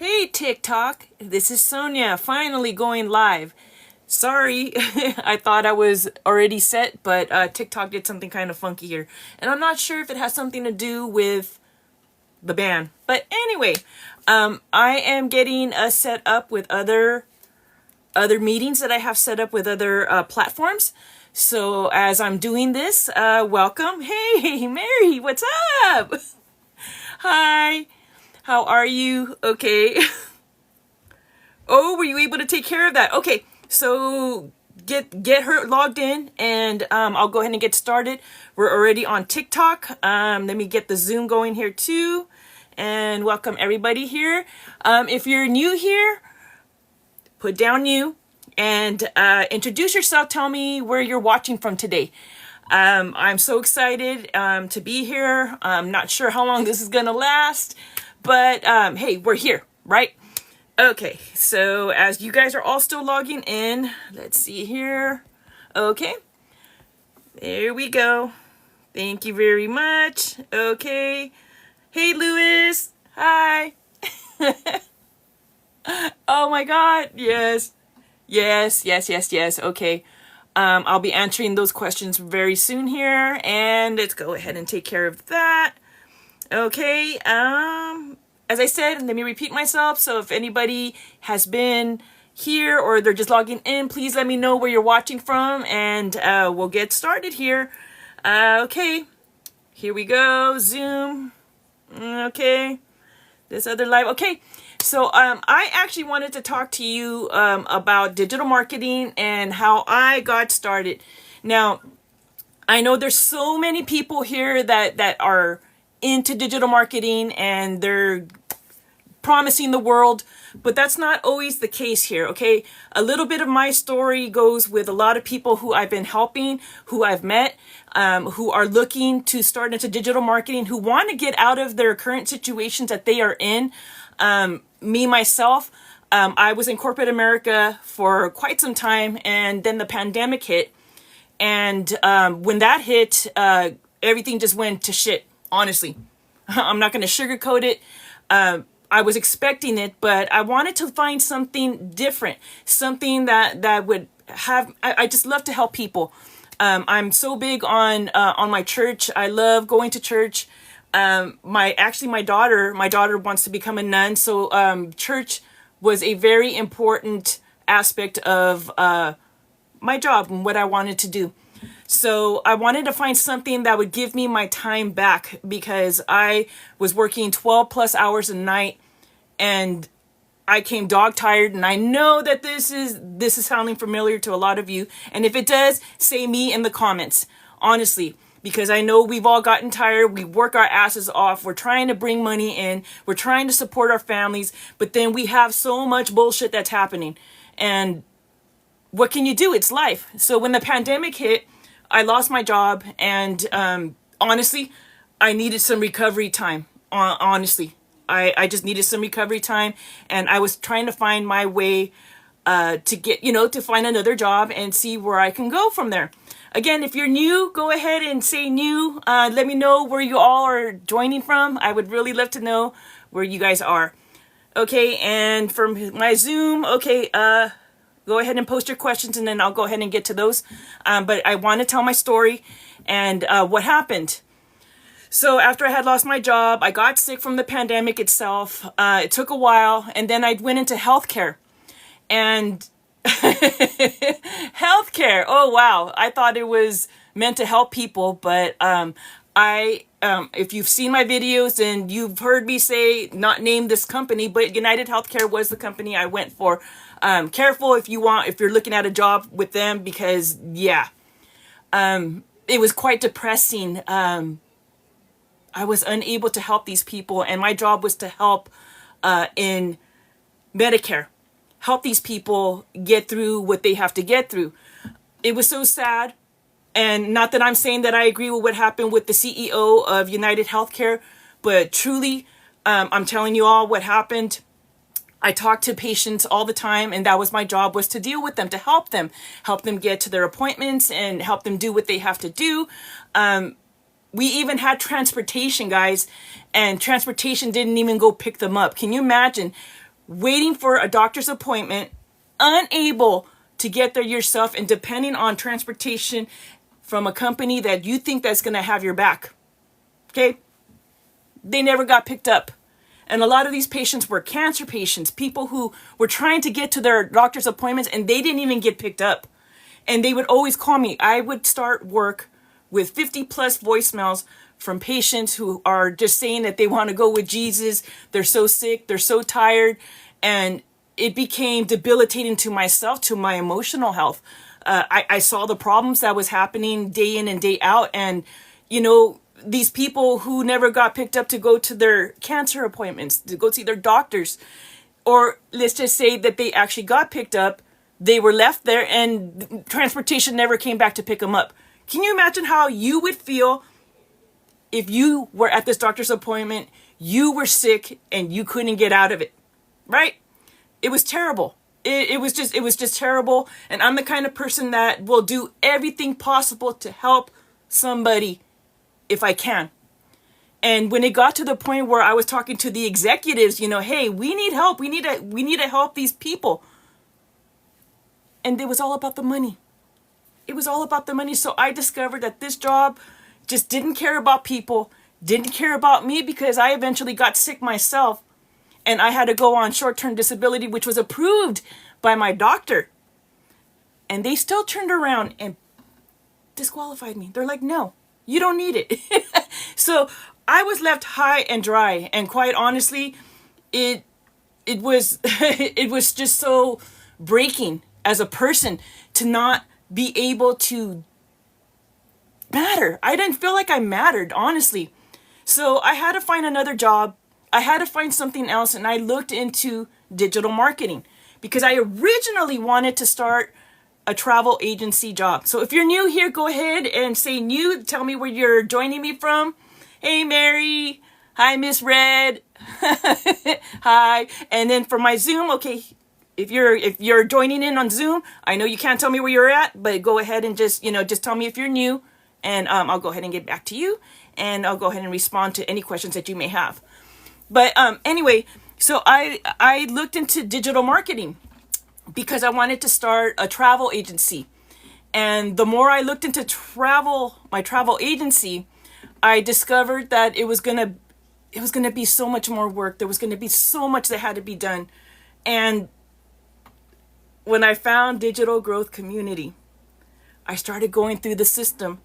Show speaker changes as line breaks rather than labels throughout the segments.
Hey TikTok, this is Sonia, finally going live. Sorry, I thought I was already set, but TikTok did something kind of funky here. And I'm not sure if it has something to do with the ban. But anyway, I am getting us set up with other meetings that I have set up with other platforms. So as I'm doing this, welcome. Hey, Mary, what's up? Hi. How are you? Okay. Oh, were you able to take care of that? Okay, so get her logged in, and I'll go ahead and get started. We're already on TikTok. Let me get the Zoom going here too, and welcome everybody here. If you're new here, put down new and introduce yourself. Tell me where you're watching from today. I'm so excited to be here. I'm not sure how long this is gonna last. But hey, we're here, right? Okay, so as you guys are all still logging in, let's see here. Okay, there we go. Thank you very much. Okay. Hey, Lewis. Hi. Oh my God. Yes. Yes. Okay. I'll be answering those questions very soon here, and let's go ahead and take care of that. Okay, as I said, let me repeat myself. So if anybody has been here or they're just logging in, please let me know where you're watching from, and we'll get started here. Okay, here we go. Zoom. Okay, this other live. Okay, so I actually wanted to talk to you about digital marketing and how I got started. Now, I know there's so many people here that are into digital marketing and they're promising the world, but that's not always the case here. Okay, a little bit of my story goes with a lot of people who I've been helping, who I've met, who are looking to start into digital marketing, who want to get out of their current situations that they are in. Me myself, I was in corporate America for quite some time, and then the pandemic hit, and when that hit, everything just went to shit. Honestly, I'm not going to sugarcoat it. I was expecting it, but I wanted to find something different, something that would have. I just love to help people. I'm so big on my church. I love going to church. My daughter wants to become a nun, so church was a very important aspect of my job and what I wanted to do. So I wanted to find something that would give me my time back, because I was working 12 plus hours a night and I came dog tired. And I know that this is sounding familiar to a lot of you. And if it does, say me in the comments, honestly, because I know we've all gotten tired. We work our asses off. We're trying to bring money in. We're trying to support our families. But then we have so much bullshit that's happening. And what can you do? It's life. So when the pandemic hit, I lost my job, and honestly, I needed some recovery time. Honestly, I just needed some recovery time, and I was trying to find my way to get, to find another job and see where I can go from there. Again, if you're new, go ahead and say new. Let me know where you all are joining from. I would really love to know where you guys are. Okay, and from my Zoom, okay, go ahead and post your questions, and then I'll go ahead and get to those. But I want to tell my story and what happened. So after I had lost my job, I got sick from the pandemic itself. It took a while, and then I went into healthcare. And healthcare, oh wow, I thought it was meant to help people, but if you've seen my videos and you've heard me say, not name this company, but United Healthcare was the company I went for. Careful if you're looking at a job with them, because it was quite depressing. I was unable to help these people, and my job was to help in Medicare, help these people get through what they have to get through. It was so sad. And not that I'm saying that I agree with what happened with the CEO of United Healthcare, but truly, I'm telling you all what happened. I talk to patients all the time, and that was my job, was to deal with them, to help them get to their appointments and help them do what they have to do. We even had transportation, guys, and transportation didn't even go pick them up. Can you imagine waiting for a doctor's appointment, unable to get there yourself, and depending on transportation from a company that you think that's going to have your back. Okay? They never got picked up. And a lot of these patients were cancer patients, people who were trying to get to their doctor's appointments and they didn't even get picked up. And they would always call me. I would start work with 50 plus voicemails from patients who are just saying that they want to go with Jesus. They're so sick. They're so tired. And it became debilitating to myself, to my emotional health. I saw the problems that was happening day in and day out. And, you know, these people who never got picked up to go to their cancer appointments, to go see their doctors, or let's just say that they actually got picked up, they were left there and transportation never came back to pick them up. Can you imagine how you would feel if you were at this doctor's appointment, you were sick and you couldn't get out of it, right? It was terrible. It was just terrible. And I'm the kind of person that will do everything possible to help somebody if I can. And when it got to the point where I was talking to the executives, you know, hey, we need help. We need to help these people. And it was all about the money. It was all about the money. So I discovered that this job just didn't care about people, didn't care about me, because I eventually got sick myself and I had to go on short-term disability, which was approved by my doctor. And they still turned around and disqualified me. They're like, no, you don't need it. So I was left high and dry. And quite honestly, it was it was just so breaking as a person to not be able to matter. I didn't feel like I mattered, honestly. So I had to find another job. I had to find something else. And I looked into digital marketing because I originally wanted to start a travel agency job. So if you're new here, go ahead and say new. Tell me where you're joining me from. Hey, Mary. Hi, Miss Red. Hi. And then for my Zoom, okay, if you're joining in on Zoom, I know you can't tell me where you're at, but go ahead and just tell me if you're new, and I'll go ahead and get back to you, and I'll go ahead and respond to any questions that you may have. But anyway, so I looked into digital marketing because I wanted to start a travel agency. And the more I looked into my travel agency, I discovered that it was gonna be so much more work. There was gonna be so much that had to be done. And when I found Digital Growth Community, I started going through the system.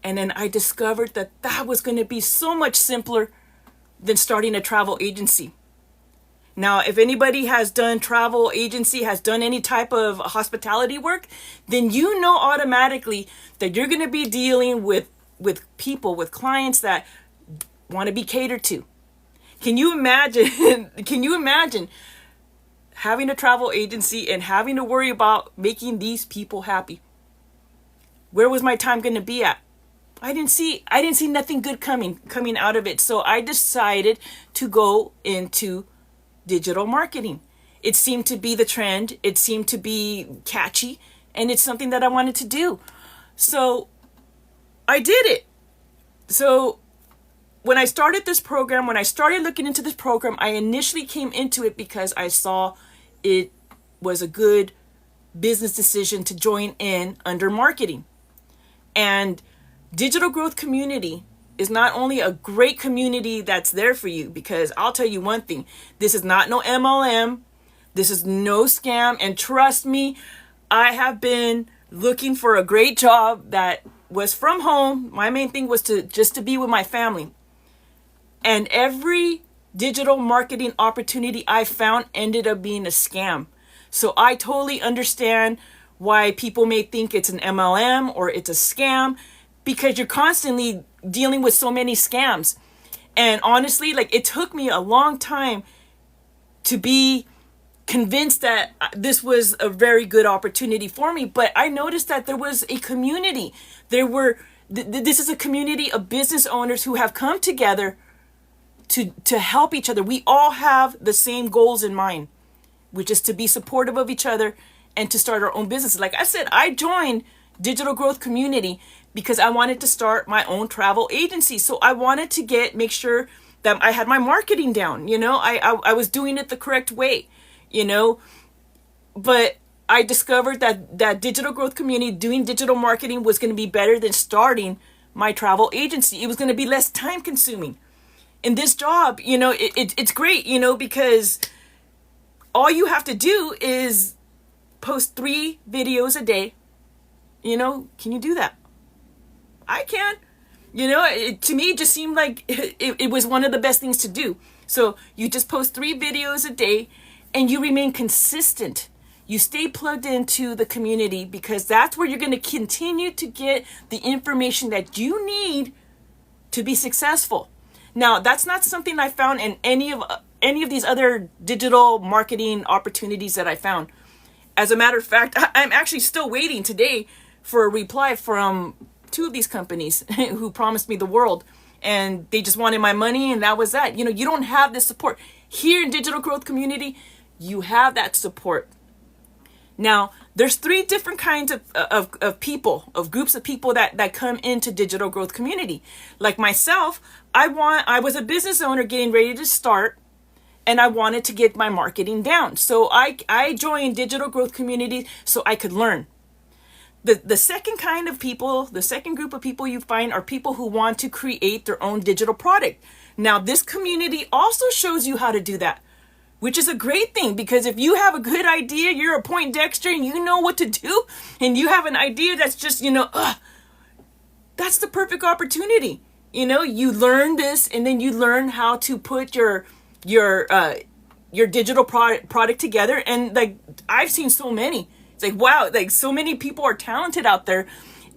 And then I discovered that was going to be so much simpler than starting a travel agency. Now, if anybody has done travel agency, has done any type of hospitality work, then you know automatically that you're going to be dealing with people, with clients that want to be catered to. Can you imagine having a travel agency and having to worry about making these people happy? Where was my time going to be at? I didn't see nothing good coming out of it. So I decided to go into digital marketing. It seemed to be the trend. It seemed to be catchy, and it's something that I wanted to do. So I did it. So when I started this program, when I started looking into this program, I initially came into it because I saw it was a good business decision to join in under marketing. And Digital Growth Community is not only a great community that's there for you, because I'll tell you one thing, this is not no MLM, this is no scam, and trust me, I have been looking for a great job that was from home. My main thing was to be with my family. And every digital marketing opportunity I found ended up being a scam. So I totally understand why people may think it's an MLM or it's a scam, because you're constantly dealing with so many scams. And honestly, like, it took me a long time to be convinced that this was a very good opportunity for me. But I noticed that there was a community. This is a community of business owners who have come together to help each other. We all have the same goals in mind, which is to be supportive of each other and to start our own business. Like I said, I joined Digital Growth Community because I wanted to start my own travel agency. So I wanted to make sure that I had my marketing down, I was doing it the correct way, but I discovered that digital growth community, doing digital marketing, was going to be better than starting my travel agency. It was going to be less time consuming. In this job, it's great, because all you have to do is post 3 videos a day. Can you do that? I can. To me, it just seemed like it was one of the best things to do. So you just post 3 videos a day and you remain consistent. You stay plugged into the community, because that's where you're going to continue to get the information that you need to be successful. Now, that's not something I found in any of these other digital marketing opportunities that I found. As a matter of fact, I'm actually still waiting today for a reply from 2 of these companies who promised me the world, and they just wanted my money, and that was that. You don't have this support. Here in Digital Growth Community, you have that support. Now, there's 3 different kinds of people, of groups of people that come into Digital Growth Community. Like myself, I was a business owner getting ready to start, and I wanted to get my marketing down. So I joined Digital Growth Community so I could learn. The second kind of people, the second group of people you find, are people who want to create their own digital product. Now, this community also shows you how to do that, which is a great thing, because if you have a good idea, you're a Poindexter and you know what to do, and you have an idea that's just, that's the perfect opportunity. You learn this, and then you learn how to put your digital product together. And like, I've seen so many. It's like, wow, like so many people are talented out there,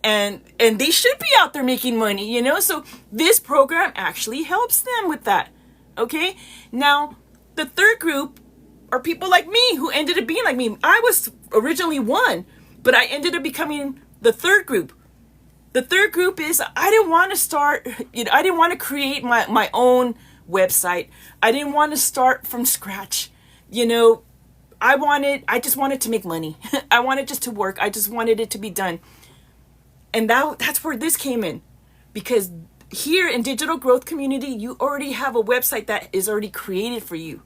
and they should be out there making money, So this program actually helps them with that. Okay. Now, the third group are people like me who ended up being like me. I was originally 1, but I ended up becoming the third group. The third group is, I didn't want to start, I didn't want to create my own website. I didn't want to start from scratch. I just wanted to make money. I wanted just to work. I just wanted it to be done. And that's where this came in, because here in Digital Growth Community, you already have a website that is already created for you.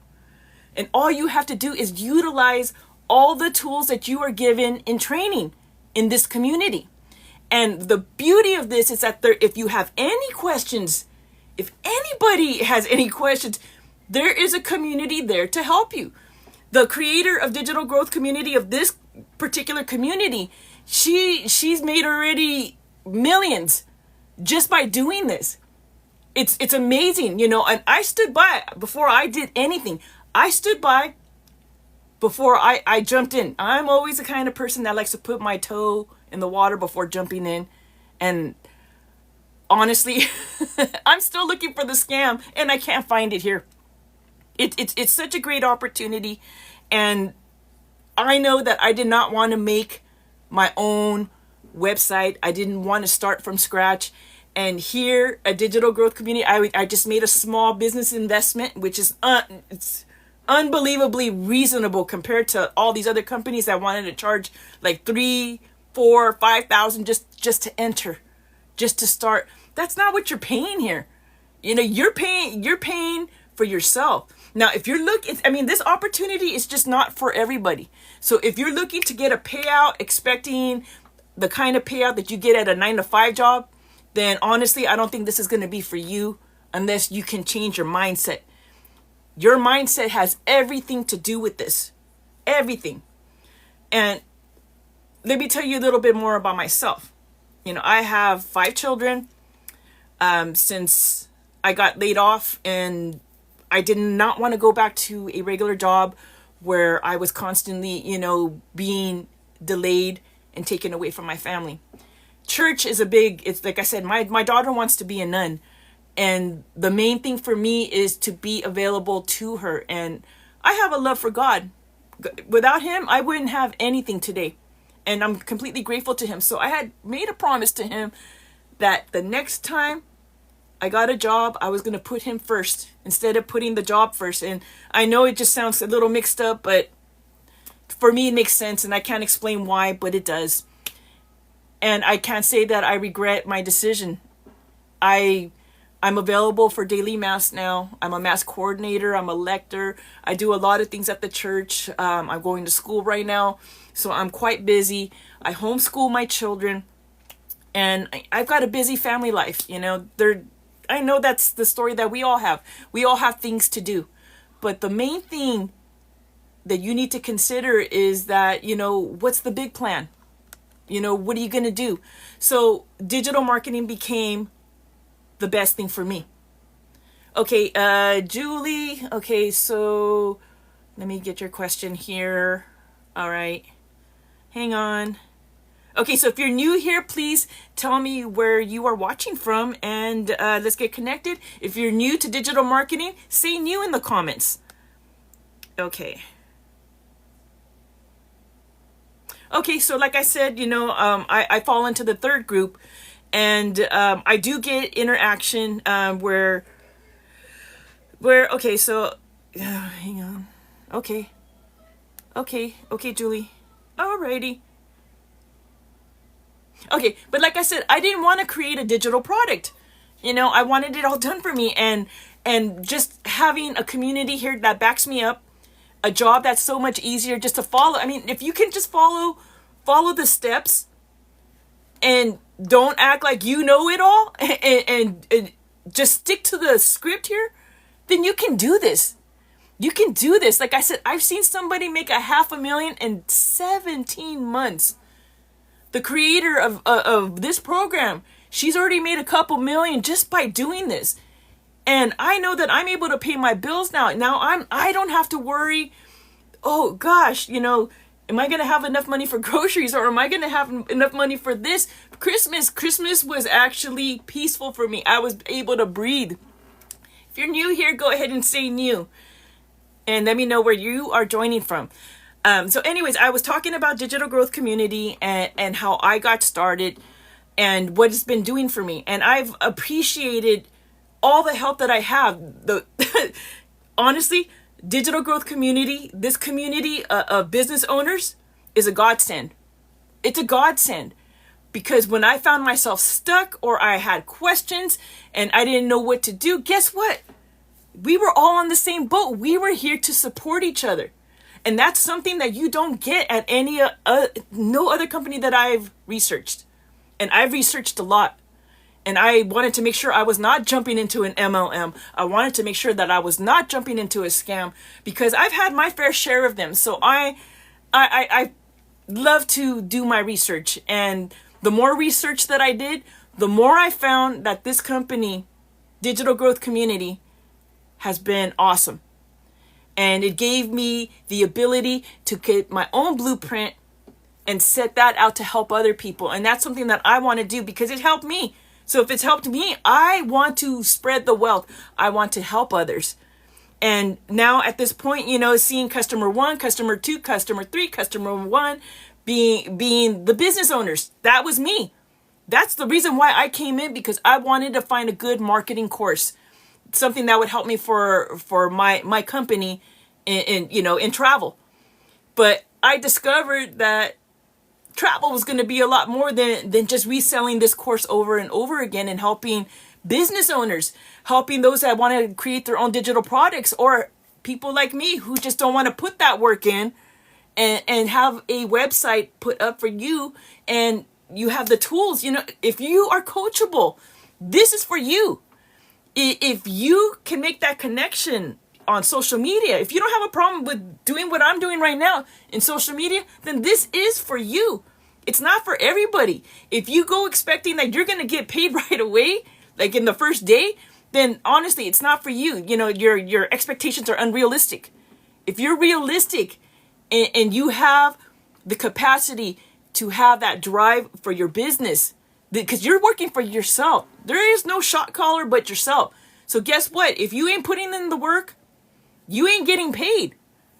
And all you have to do is utilize all the tools that you are given in training in this community. And the beauty of this is that if you have any questions, if anybody has any questions, there is a community there to help you. The creator of Digital Growth Community, of this particular community, she's made already millions just by doing this. It's amazing, and I stood by before I did anything. I stood by before I jumped in. I'm always the kind of person that likes to put my toe in the water before jumping in. And honestly, I'm still looking for the scam, and I can't find it here. It's such a great opportunity, and I know that I did not want to make my own website. I didn't want to start from scratch. And here at Digital Growth Community, I just made a small business investment, which is it's unbelievably reasonable compared to all these other companies that wanted to charge like $3,000, $4,000, $5,000 just to enter, just to start. That's not what you're paying here. You're paying for yourself. Now, if you're looking, this opportunity is just not for everybody. So if you're looking to get a payout, expecting the kind of payout that you get at a 9-to-5 job, then honestly, I don't think this is going to be for you unless you can change your mindset. Your mindset has everything to do with this. Everything. And let me tell you a little bit more about myself. I have 5 children. Since I got laid off, and I did not want to go back to a regular job where I was constantly, being delayed and taken away from my family. Church is it's like I said, my daughter wants to be a nun. And the main thing for me is to be available to her. And I have a love for God. Without him, I wouldn't have anything today. And I'm completely grateful to him. So I had made a promise to him that the next time I got a job, I was going to put him first instead of putting the job first. And I know it just sounds a little mixed up, but for me, it makes sense. And I can't explain why, but it does. And I can't say that I regret my decision. I I'm available for daily mass now. I'm a mass coordinator. I'm a lector. I do a lot of things at the church. I'm going to school right now, so I'm quite busy. I homeschool my children, and I've got a busy family life. I know that's the story that we all have. We all have things to do, but the main thing that you need to consider is that, what's the big plan? What are you going to do? So digital marketing became the best thing for me. Okay, Julie. Okay, so let me get your question here. All right. Hang on. Okay, so if you're new here, please tell me where you are watching from, and let's get connected. If you're new to digital marketing, say new in the comments. Okay. Okay, so like I said, I fall into the third group, and I do get interaction where okay, so hang on. Okay, Julie. Alrighty. Okay, but like I said, I didn't want to create a digital product. I wanted it all done for me, and just having a community here that backs me up, a job that's so much easier just to follow. I mean, if you can just follow the steps and don't act like you know it all, and just stick to the script here, then you can do this. You can do this. Like I said, I've seen somebody make $500,000 in 17 months. The creator of this program, she's already made a couple million just by doing this. And I know that I'm able to pay my bills now. Now I don't have to worry, oh gosh, am I going to have enough money for groceries, or am I going to have enough money for this? Christmas was actually peaceful for me. I was able to breathe. If you're new here, go ahead and say new. And let me know where you are joining from. So anyways, I was talking about digital growth community and how I got started and what it's been doing for me. And I've appreciated all the help that I have. Honestly, digital growth community, this community of business owners is a godsend. It's a godsend, because when I found myself stuck or I had questions and I didn't know what to do, guess what? We were all on the same boat. We were here to support each other. And that's something that you don't get at any no other company that I've researched. And I've researched a lot. And I wanted to make sure I was not jumping into an MLM. I wanted to make sure that I was not jumping into a scam, because I've had my fair share of them. So I love to do my research. And the more research that I did, the more I found that this company, Digital Growth Community, has been awesome. And it gave me the ability to get my own blueprint and set that out to help other people. And that's something that I want to do because it helped me. So if it's helped me, I want to spread the wealth. I want to help others. And now at this point, seeing customer 1, customer 2, customer 3, customer 1 being the business owners. That was me. That's the reason why I came in, because I wanted to find a good marketing course, something that would help me for my company in travel. But I discovered that travel was going to be a lot more than just reselling this course over and over again, and helping business owners, helping those that want to create their own digital products, or people like me who just don't want to put that work in and have a website put up for you, and you have the tools. If you are coachable, this is for you. If you can make that connection on social media, if you don't have a problem with doing what I'm doing right now in social media, then this is for you. It's not for everybody. If you go expecting that you're going to get paid right away, like in the first day, then honestly, it's not for you. Your expectations are unrealistic. If you're realistic and you have the capacity to have that drive for your business, because you're working for yourself. There is no shot caller but yourself. So guess what? If you ain't putting in the work, you ain't getting paid.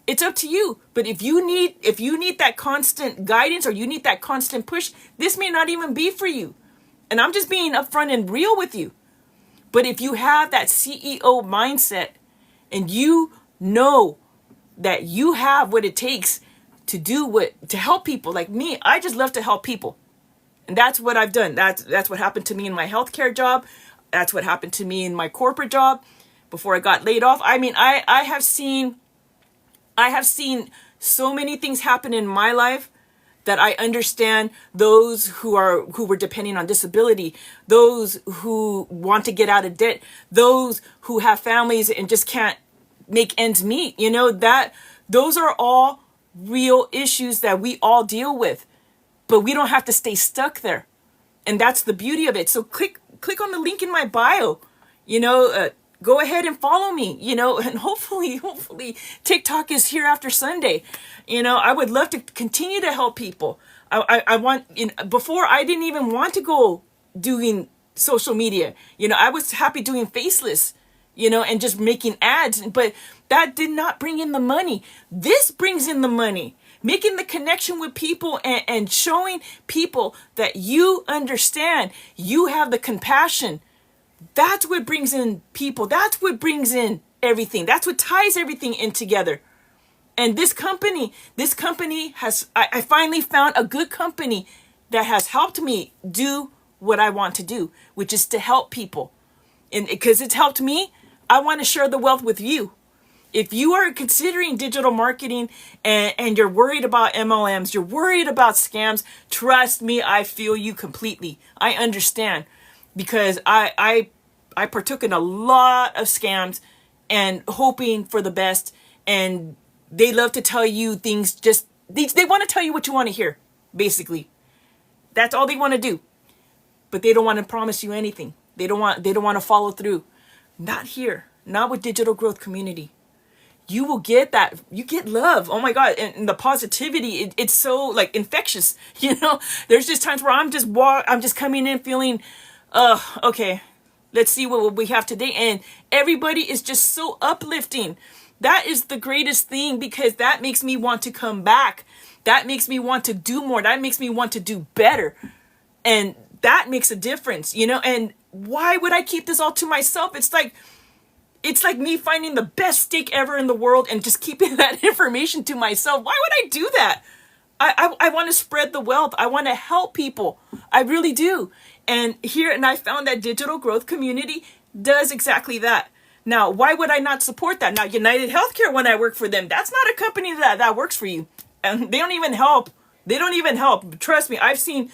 It's up to you. But if you need that constant guidance, or you need that constant push, this may not even be for you. And I'm just being upfront and real with you. But if you have that CEO mindset, and you know that you have what it takes to help people like me, I just love to help people. And that's what I've done. That's what happened to me in my healthcare job. That's what happened to me in my corporate job before I got laid off. I mean, I have seen so many things happen in my life that I understand those who were depending on disability, those who want to get out of debt, those who have families and just can't make ends meet. You know, that those are all real issues that we all deal with, but we don't have to stay stuck there. And that's the beauty of it. So click on the link in my bio, you know, go ahead and follow me, you know, and hopefully TikTok is here after Sunday. You know, I would love to continue to help people. I want, before I didn't even want to go doing social media. You know, I was happy doing faceless, you know, and just making ads, but that did not bring in the money. This brings in the money. Making the connection with people and showing people that you understand, you have the compassion. That's what brings in people. That's what brings in everything. That's what ties everything in together. And this company has, I finally found a good company that has helped me do what I want to do, which is to help people. And because it's helped me, I want to share the wealth with you. If you are considering digital marketing and you're worried about MLMs, you're worried about scams, trust me, I feel you completely. I understand, because I partook in a lot of scams and hoping for the best. And they love to tell you things, just they want to tell you what you want to hear, basically. That's all they want to do. But they don't want to promise you anything. They don't want to follow through. Not here. Not with Digital Growth Community. You will get that. You get love. Oh my God. And the positivity, it's so like infectious. You know, there's just times where I'm just coming in feeling, okay, let's see what we have today. And everybody is just so uplifting. That is the greatest thing, because that makes me want to come back. That makes me want to do more. That makes me want to do better. And that makes a difference, you know. And why would I keep this all to myself? It's like me finding the best steak ever in the world and just keeping that information to myself. Why would I do that? I want to spread the wealth. I want to help people. I really do. And I found that Digital Growth Community does exactly that. Now, why would I not support that? Now, United Healthcare, when I work for them, that's not a company that works for you. And they don't even help. Trust me, I've seen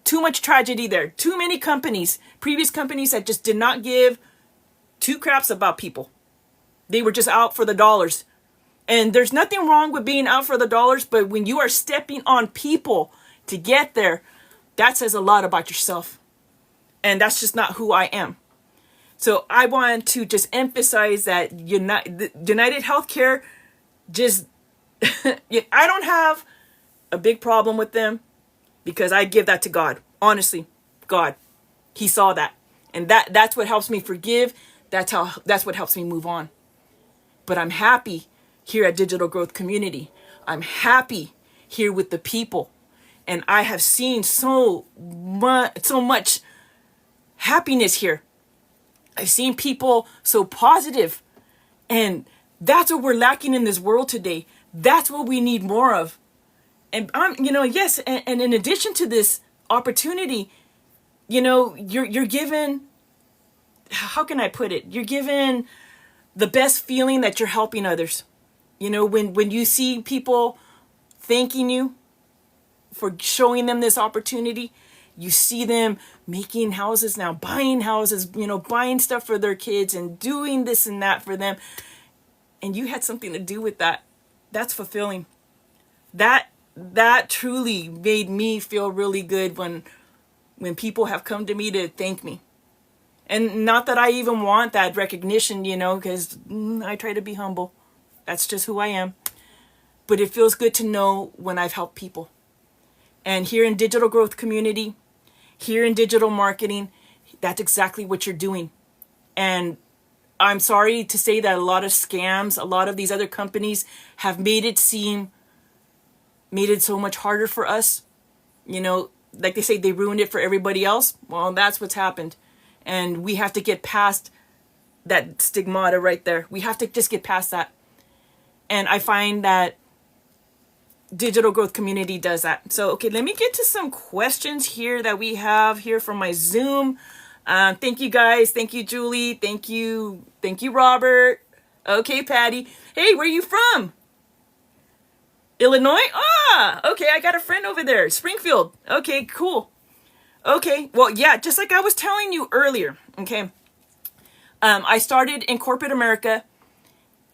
too much tragedy there. Too many companies, previous companies that just did not give two craps about people. They were just out for the dollars. And there's nothing wrong with being out for the dollars, but when you are stepping on people to get there, that says a lot about yourself. And that's just not who I am. So I want to just emphasize that United Healthcare, just, I don't have a big problem with them, because I give that to God. Honestly, God, He saw that. And that's what helps me forgive. That's what helps me move on. But I'm happy here at Digital Growth Community. I'm happy here with the people. And I have seen so much happiness here. I've seen people so positive. And that's what we're lacking in this world today. That's what we need more of. And yes, and in addition to this opportunity, you're given, how can I put it? You're given the best feeling that you're helping others. When you see people thanking you for showing them this opportunity, you see them making houses now, buying houses, buying stuff for their kids and doing this and that for them. And you had something to do with that. That's fulfilling. That truly made me feel really good when people have come to me to thank me. And not that I even want that recognition, because I try to be humble. That's just who I am. But it feels good to know when I've helped people. And here in Digital Growth Community, here in digital marketing, that's exactly what you're doing. And I'm sorry to say that a lot of scams, a lot of these other companies have made it so much harder for us. Like they say, they ruined it for everybody else. Well, that's what's happened. And we have to get past that stigmata right there. We have to just get past that. And I find that Digital Growth Community does that. So, okay, let me get to some questions here that we have here from my Zoom. Thank you guys. Thank you, Julie. Thank you. Thank you, Robert. Okay, Patty. Hey, where are you from? Illinois? Ah, okay. I got a friend over there. Springfield. Okay, cool. Okay. Well, yeah, just like I was telling you earlier. Okay. I started in corporate America.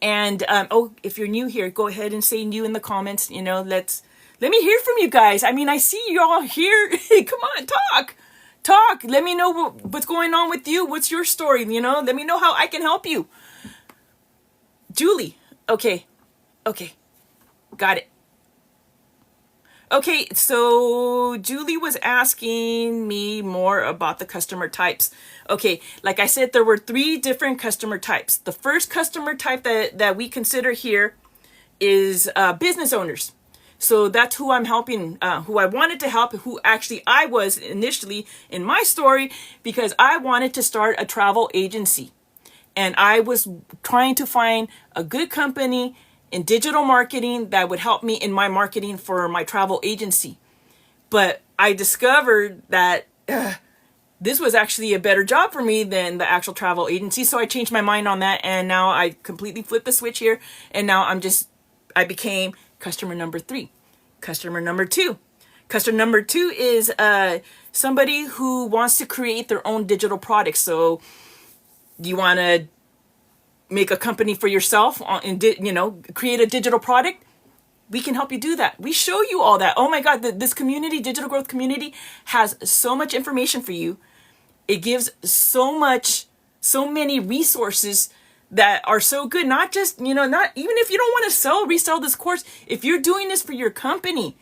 And, oh, if you're new here, go ahead and say new in the comments. You know, let me hear from you guys. I mean, I see you all here. Come on, talk. Let me know what's going on with you. What's your story? You know, let me know how I can help you. Julie. Okay. Got it. Okay, so Julie was asking me more about the customer types. Okay, like I said, there were 3 different customer types. The first customer type that we consider here is business owners. So that's who I'm helping, who I wanted to help, who actually I was initially in my story, because I wanted to start a travel agency. And I was trying to find a good company in digital marketing that would help me in my marketing for my travel agency. But I discovered that this was actually a better job for me than the actual travel agency. So I changed my mind on that. And now I completely flipped the switch here. And now I became customer number 3. Customer number 2. Customer number 2 is somebody who wants to create their own digital products. So you want to make a company for yourself and, you know, create a digital product. We can help you do that. We show you all that. Oh my God, this community, digital growth community, has so much information for you. It gives so many resources that are so good. Not just, you know, not even if you don't want to resell this course. If you're doing this for your company,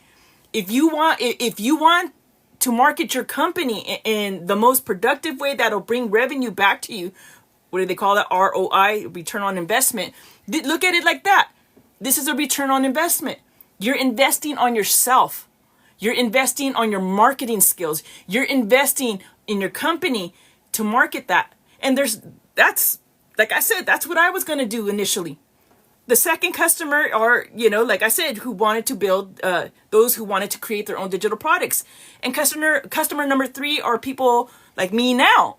if you want to market your company in the most productive way that'll bring revenue back to you, what do they call that? ROI, return on investment. Look at it like that. This is a return on investment. You're investing on yourself. You're investing on your marketing skills. You're investing in your company to market that. And that's, like I said, that's what I was going to do initially. The second customer are, you know, like I said, who wanted to build, those who wanted to create their own digital products. And customer number 3 are people like me now.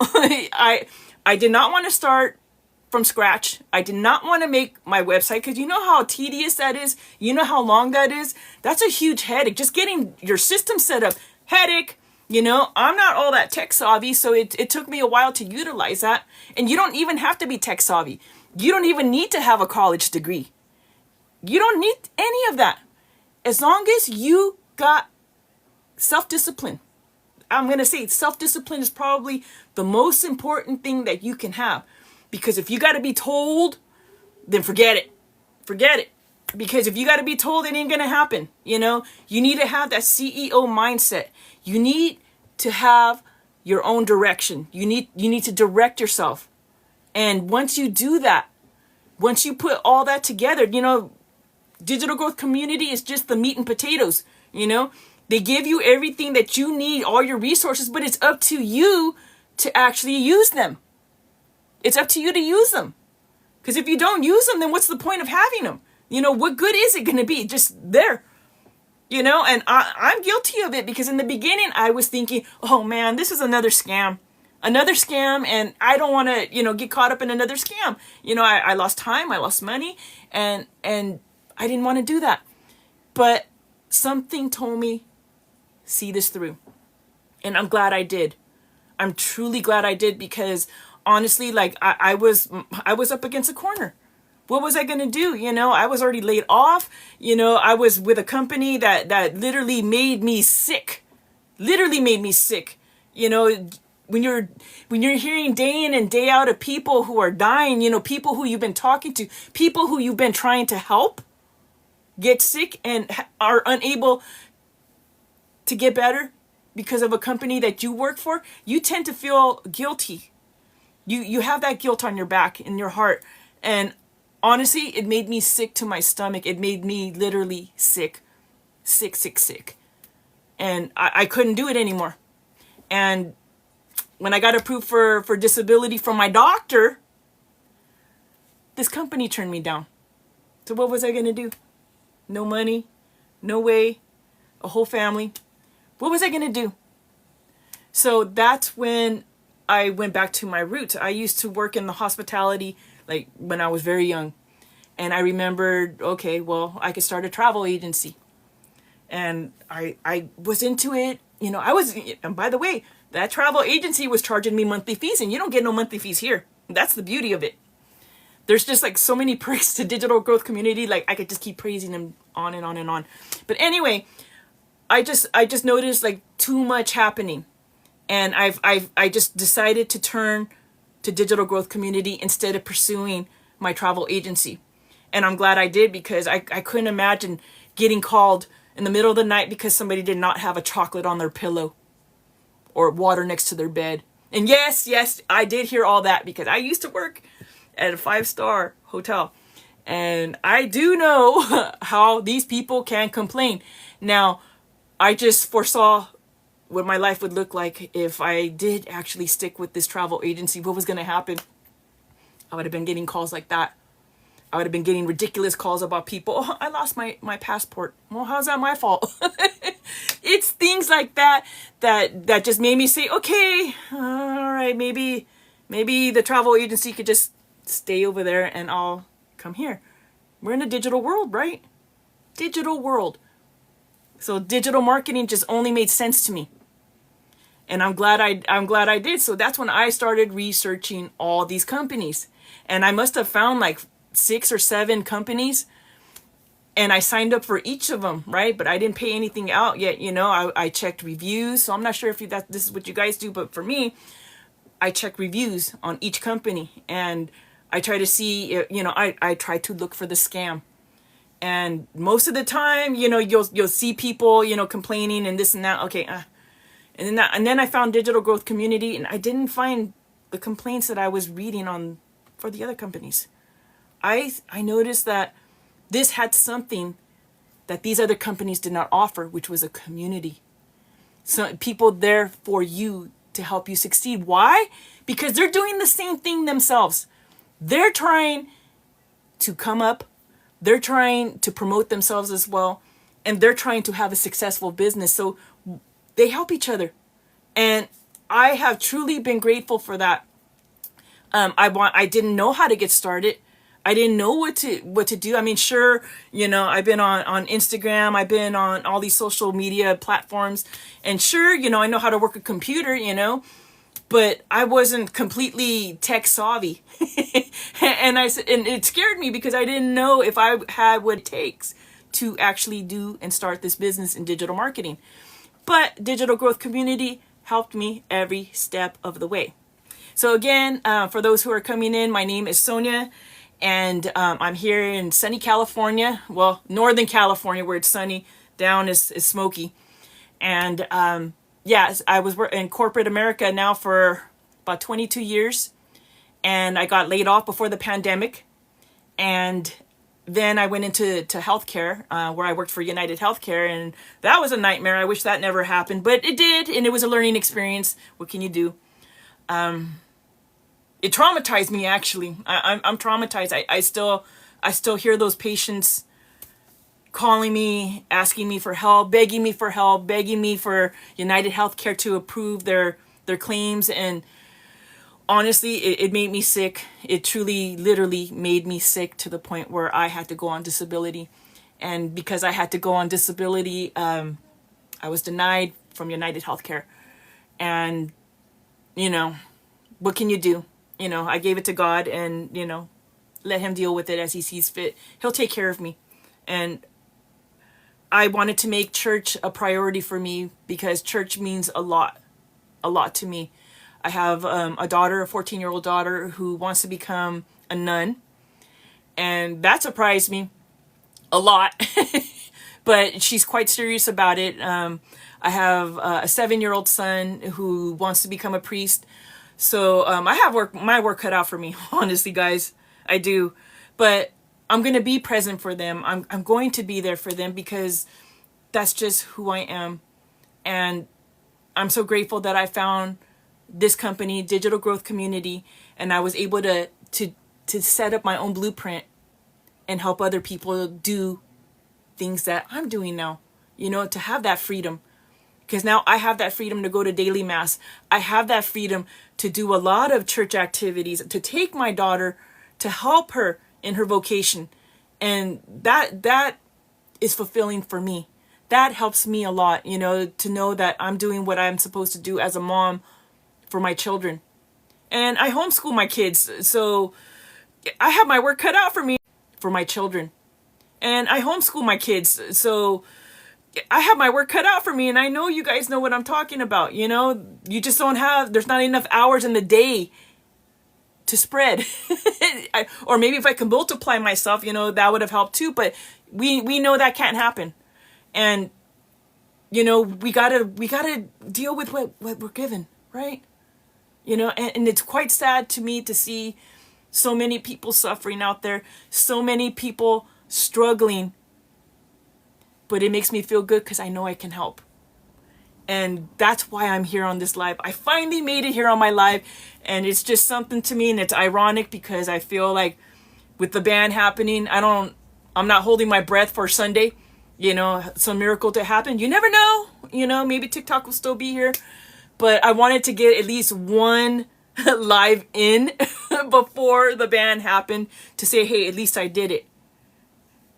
I did not want to start from scratch. I did not want to make my website because you know how tedious that is. You know how long that is. That's a huge headache. Just getting your system set up, headache. You know, I'm not all that tech savvy, so it took me a while to utilize that. And you don't even have to be tech savvy. You don't even need to have a college degree. You don't need any of that. As long as you got self-discipline. I'm going to say self-discipline is probably the most important thing that you can have. Because if you got to be told, then forget it. Forget it. Because if you got to be told, it ain't going to happen. You know, you need to have that CEO mindset. You need to have your own direction. You need to direct yourself. And once you do that, once you put all that together, you know, digital growth community is just the meat and potatoes, you know. They give you everything that you need, all your resources, but it's up to you to actually use them. It's up to you to use them. Because if you don't use them, then what's the point of having them? You know, what good is it going to be? Just there. You know, and I'm guilty of it because in the beginning I was thinking, oh man, this is another scam. Another scam, and I don't want to, you know, get caught up in another scam. You know, I lost time, I lost money, and I didn't want to do that. But something told me, see this through. And I'm glad I did. I'm truly glad I did because honestly, like I was up against a corner. What was I going to do? You know, I was already laid off. You know, I was with a company that literally made me sick. Literally made me sick. You know, when you're hearing day in and day out of people who are dying, you know, people who you've been talking to, people who you've been trying to help get sick and are unable to get better because of a company that you work for, you tend to feel guilty. You have that guilt on your back, in your heart. And honestly, it made me sick to my stomach. It made me literally sick. And I couldn't do it anymore. And when I got approved for disability from my doctor, this company turned me down. So what was I going to do? No money, no way, a whole family. What was I going to do? So that's when I went back to my roots. I used to work in the hospitality like when I was very young. And I remembered, okay, well, I could start a travel agency. And I was into it. You know, and by the way, that travel agency was charging me monthly fees, and you don't get no monthly fees here. That's the beauty of it. There's just like so many perks to digital growth community. Like I could just keep praising them on and on and on. But anyway, I just noticed like too much happening. And I just decided to turn to digital growth community instead of pursuing my travel agency. And I'm glad I did, because I couldn't imagine getting called in the middle of the night because somebody did not have a chocolate on their pillow or water next to their bed. And yes, I did hear all that because I used to work at a 5-star hotel. And I do know how these people can complain. Now, I just foresaw what my life would look like if I did actually stick with this travel agency. What was going to happen? I would have been getting calls like that. I would have been getting ridiculous calls about people. Oh, I lost my passport. Well, how's that my fault? It's things like that just made me say, okay, all right, maybe the travel agency could just stay over there and I'll come here. We're in a digital world, right? Digital world. So digital marketing just only made sense to me. And I'm glad I did. So that's when I started researching all these companies. And I must have found like 6 or 7 companies. And I signed up for each of them, right? But I didn't pay anything out yet. You know, I checked reviews. So I'm not sure if this is what you guys do. But for me, I check reviews on each company. And I try to see, you know, I try to look for the scam. And most of the time, you know, you'll see people, you know, complaining and this and that. Okay, and then I found digital growth community, and I didn't find the complaints that I was reading on for the other companies. I noticed that this had something that these other companies did not offer, which was a community. So people there for you to help you succeed. Why? Because they're doing the same thing themselves. They're trying to come up. They're trying to promote themselves as well. And they're trying to have a successful business. So they help each other. And I have truly been grateful for that. I didn't know how to get started. I didn't know what to do. I mean, sure, you know, I've been on Instagram. I've been on all these social media platforms. And sure, you know, I know how to work a computer, you know. But I wasn't completely tech savvy. And it scared me because I didn't know if I had what it takes to actually do and start this business in digital marketing. But digital growth community helped me every step of the way. So again, for those who are coming in, my name is Sonia, and I'm here in sunny California. Well, Northern California, where it's sunny. Down is smoky. And yes, I was in corporate America now for about 22 years. And I got laid off before the pandemic. And then I went into healthcare, where I worked for United Healthcare. And that was a nightmare. I wish that never happened. But it did. And it was a learning experience. What can you do? It traumatized me, actually. I'm traumatized. I still hear those patients calling me, asking me for help, begging me for United Healthcare to approve their claims. And honestly, it made me sick. It truly, literally made me sick to the point where I had to go on disability. And because I had to go on disability, I was denied from United Healthcare. And, you know, what can you do? You know, I gave it to God, and, you know, let him deal with it as he sees fit. He'll take care of me. And I wanted to make church a priority for me because church means a lot to me. I have a daughter, a 14-year-old daughter, who wants to become a nun. And that surprised me a lot. But she's quite serious about it. I have a 7-year-old son who wants to become a priest. So I have my work cut out for me, honestly, guys. I do. But I'm going to be present for them. I'm going to be there for them because that's just who I am. And I'm so grateful that I found this company, Digital Growth Community, and I was able to set up my own blueprint and help other people do things that I'm doing now, you know, to have that freedom. because now I have that freedom to go to daily mass. I have that freedom to do a lot of church activities, to take my daughter, to help her in her vocation. And that is fulfilling for me. That helps me a lot, you know, to know that I'm doing what I'm supposed to do as a mom for my children. And I homeschool my kids, so I have my work cut out for me for my children. And I homeschool my kids, so I have my work cut out for me. And I know you guys know what I'm talking about. You know, you just don't have, there's not enough hours in the day to spread. Or maybe if I can multiply myself, you know, that would have helped too. But we know that can't happen. And, you know, we gotta deal with what we're given, right? You know, and it's quite sad to me to see so many people suffering out there, so many people struggling. But it makes me feel good because I know I can help. And that's why I'm here on this live. I finally made it here on my live. And it's just something to me. And it's ironic because I feel like with the ban happening, I'm not holding my breath for Sunday. You know, some miracle to happen. You never know. You know, maybe TikTok will still be here. But I wanted to get at least one live in before the ban happened to say, hey, at least I did it.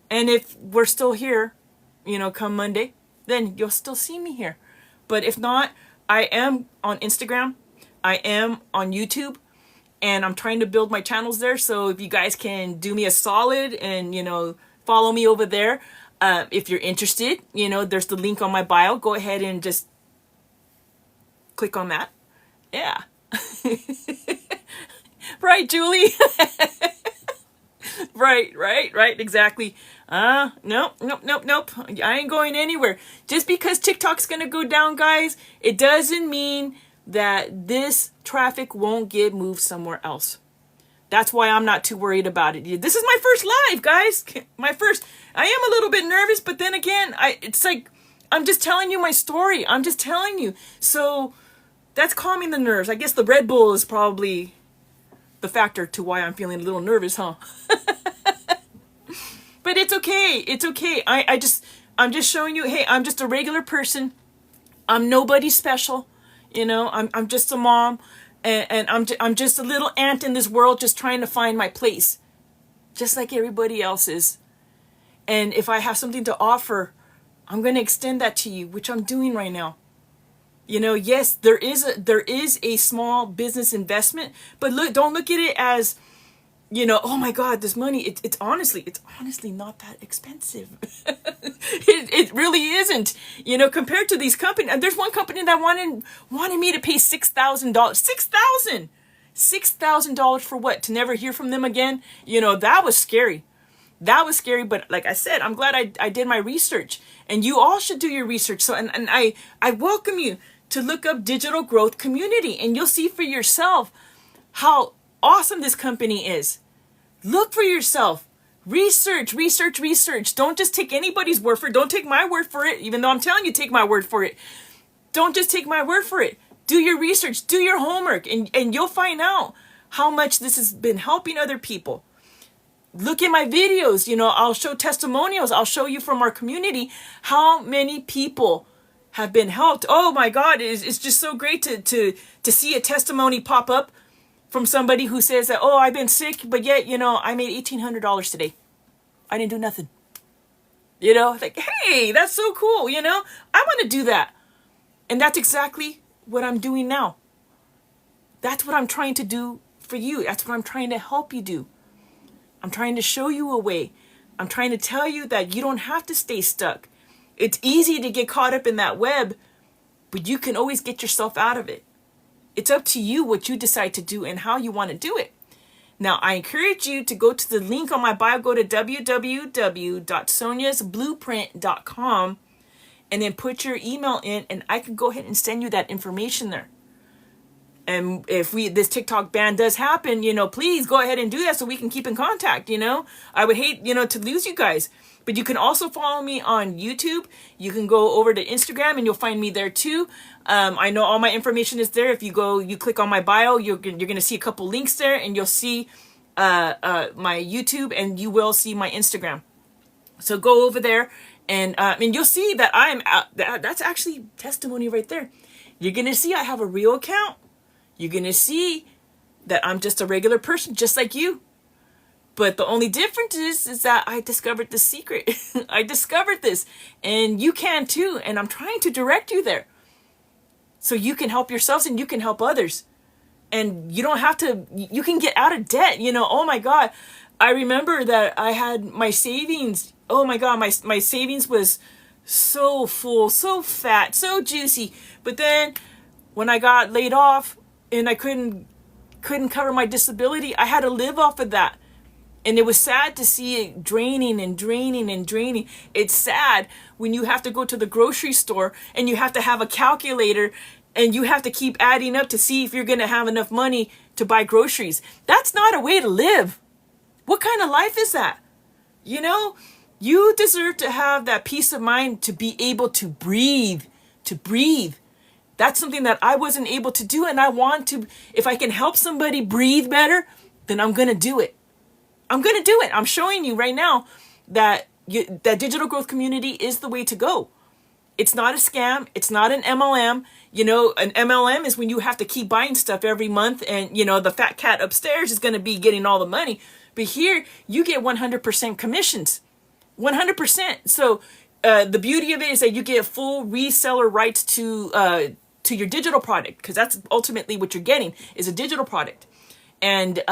And if we're still here, you know, come Monday, then you'll still see me here. But if not, I am on Instagram. I am on YouTube. And I'm trying to build my channels there. So if you guys can do me a solid and, you know, follow me over there. If you're interested, you know, there's the link on my bio. Go ahead and just click on that. Yeah. Right, Julie? Right, exactly. Nope. I ain't going anywhere. Just because TikTok's gonna go down, guys, it doesn't mean that this traffic won't get moved somewhere else. That's why I'm not too worried about it. This is my first live, guys. My first. I am a little bit nervous, but then again, it's like, I'm just telling you my story. I'm just telling you. So that's calming the nerves. I guess the Red Bull is probably the factor to why I'm feeling a little nervous, huh? But it's okay. It's okay. I'm just showing you, hey, I'm just a regular person. I'm nobody special. You know, I'm just a mom. And I'm just a little ant in this world just trying to find my place. Just like everybody else is. And if I have something to offer, I'm going to extend that to you, which I'm doing right now. You know, yes, there is a small business investment, but don't look at it as, you know, oh my God, this money, it's honestly not that expensive. It really isn't, you know, compared to these companies. And there's one company that wanted me to pay $6,000. $6,000 for what? To never hear from them again? You know, that was scary. That was scary. But like I said, I'm glad I did my research. And you all should do your research. So, and I welcome you to look up Digital Growth Community. And you'll see for yourself how awesome this company is. Look for yourself. Research. Don't just take anybody's word for it. Don't take my word for it, even though I'm telling you, take my word for it. Don't just take my word for it. Do your research. Do your homework. And you'll find out how much this has been helping other people. Look at my videos. You know, I'll show testimonials. I'll show you from our community how many people have been helped. Oh my God, it's just so great to see a testimony pop up from somebody who says that, oh, I've been sick, but yet, you know, I made $1,800 today. I didn't do nothing. You know, like, hey, that's so cool. You know, I want to do that. And that's exactly what I'm doing now. That's what I'm trying to do for you. That's what I'm trying to help you do. I'm trying to show you a way. I'm trying to tell you that you don't have to stay stuck. It's easy to get caught up in that web, but you can always get yourself out of it. It's up to you what you decide to do and how you want to do it. Now, I encourage you to go to the link on my bio. Go to www.soniasblueprint.com and then put your email in, and I can go ahead and send you that information there. And if this TikTok ban does happen, you know, please go ahead and do that so we can keep in contact, you know. I would hate, you know, to lose you guys. But you can also follow me on YouTube. You can go over to Instagram and you'll find me there too. I know all my information is there. If you click on my bio, you're going to see a couple links there, and you'll see my YouTube, and you will see my Instagram. So go over there And you'll see that that's actually testimony right there. You're going to see I have a real account. You're going to see that I'm just a regular person, just like you. But the only difference is that I discovered the secret. I discovered this, and you can too. And I'm trying to direct you there so you can help yourselves and you can help others. And you don't have to, you can get out of debt. Oh my God. I remember that I had my savings. Oh my God, my savings was so full, so fat, so juicy. But then when I got laid off and I couldn't cover my disability, I had to live off of that. And it was sad to see it draining and draining and draining. It's sad when you have to go to the grocery store and you have to have a calculator and you have to keep adding up to see if you're going to have enough money to buy groceries. That's not a way to live. What kind of life is that? You deserve to have that peace of mind to be able to breathe, That's something that I wasn't able to do. And I want to, if I can help somebody breathe better, then I'm going to do it. I'm showing you right now that that digital growth community is the way to go. It's not a scam. It's not an MLM. An MLM is when you have to keep buying stuff every month and, the fat cat upstairs is going to be getting all the money. But here you get 100% commissions, 100%. So the beauty of it is that you get full reseller rights to your digital product, because that's ultimately what you're getting is a digital product. And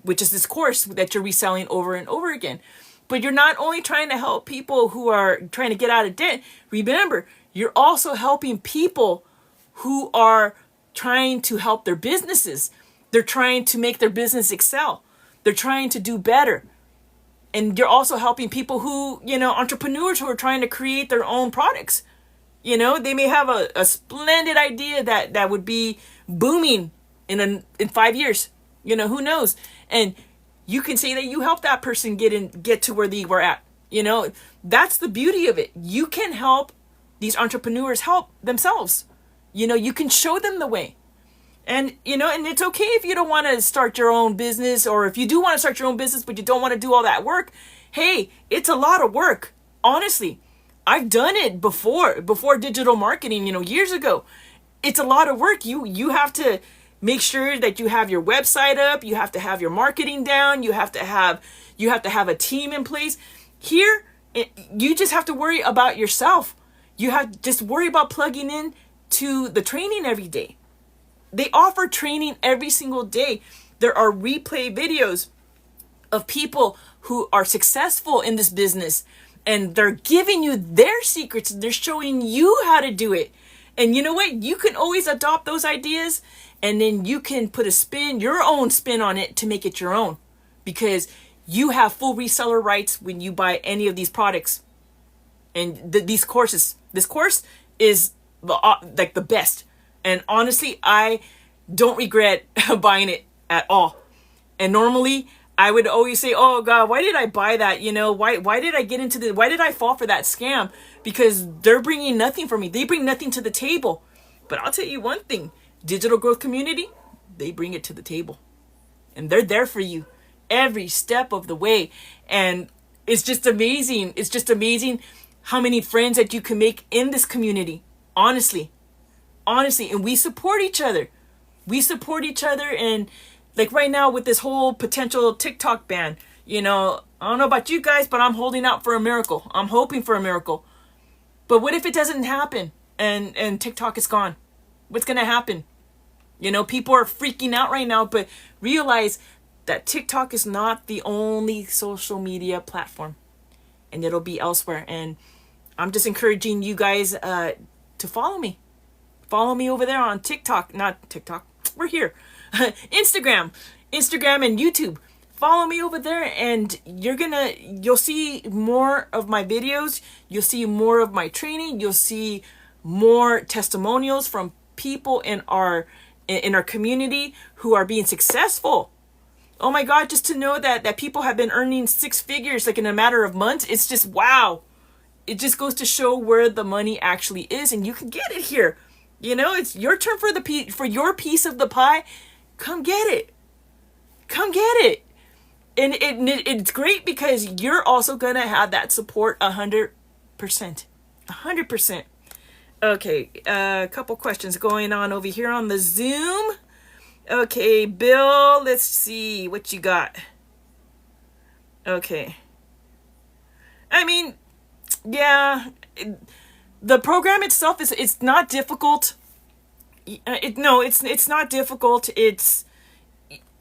which is this course that you're reselling over and over again. But you're not only trying to help people who are trying to get out of debt. Remember, you're also helping people who are trying to help their businesses. They're trying to make their business excel. They're trying to do better. And you're also helping people who, entrepreneurs who are trying to create their own products. They may have a splendid idea that would be booming in 5 years. Who knows? And you can say that you helped that person get to where they were at. That's the beauty of it. You can help these entrepreneurs help themselves. You can show them the way. And, and it's okay if you don't want to start your own business, or if you do want to start your own business, but you don't want to do all that work. Hey, it's a lot of work. Honestly, I've done it before digital marketing, years ago. It's a lot of work. You have to make sure that you have your website up. You have to have your marketing down. You have to have a team in place. Here, you just have to worry about yourself. You have to just worry about plugging in to the training every day. They offer training every single day. There are replay videos of people who are successful in this business, and they're giving you their secrets. They're showing you how to do it. And you know what? You can always adopt those ideas, and then you can put your own spin on it to make it your own, because you have full reseller rights when you buy any of these products and these courses. This course is like the best. And honestly, I don't regret buying it at all. And normally I would always say, oh God, why did I buy that? Why did I why did I fall for that scam? Because they're bringing nothing for me. They bring nothing to the table. But I'll tell you one thing, digital growth community, they bring it to the table, and they're there for you every step of the way. And it's just amazing. It's just amazing how many friends that you can make in this community. Honestly, and we support each other. And like right now with this whole potential TikTok ban, I don't know about you guys, but I'm holding out for a miracle. I'm hoping for a miracle. But what if it doesn't happen and TikTok is gone? What's going to happen? People are freaking out right now, but realize that TikTok is not the only social media platform, and it'll be elsewhere. And I'm just encouraging you guys to follow me. Follow me over there on TikTok, not TikTok. We're here. Instagram and YouTube. Follow me over there, and you'll see more of my videos. You'll see more of my training. You'll see more testimonials from people in our community who are being successful. Oh my God, just to know that people have been earning 6 figures like in a matter of months. It's just wow. It just goes to show where the money actually is, and you can get it here. It's your turn for your piece of the pie. Come get it. And it's great because you're also going to have that support 100%. 100%. 100%. Okay, a couple questions going on over here on the Zoom. Okay, Bill, let's see what you got. Okay. I mean, yeah, the program itself it's not difficult. It's not difficult. It's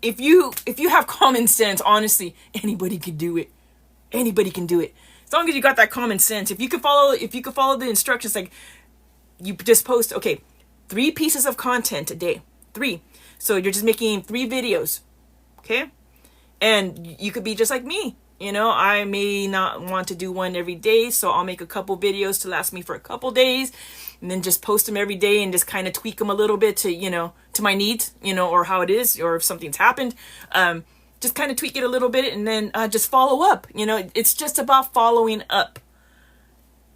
if you have common sense, honestly, anybody can do it. Anybody can do it. As long as you got that common sense. If you could follow the instructions, like you just post, okay, 3 pieces of content a day. 3. So you're just making 3 videos. Okay? And you could be just like me. I may not want to do one every day, so I'll make a couple videos to last me for a couple days, and then just post them every day and just kind of tweak them a little bit to, to my needs, or how it is, or if something's happened. Just kind of tweak it a little bit and then just follow up. It's just about following up.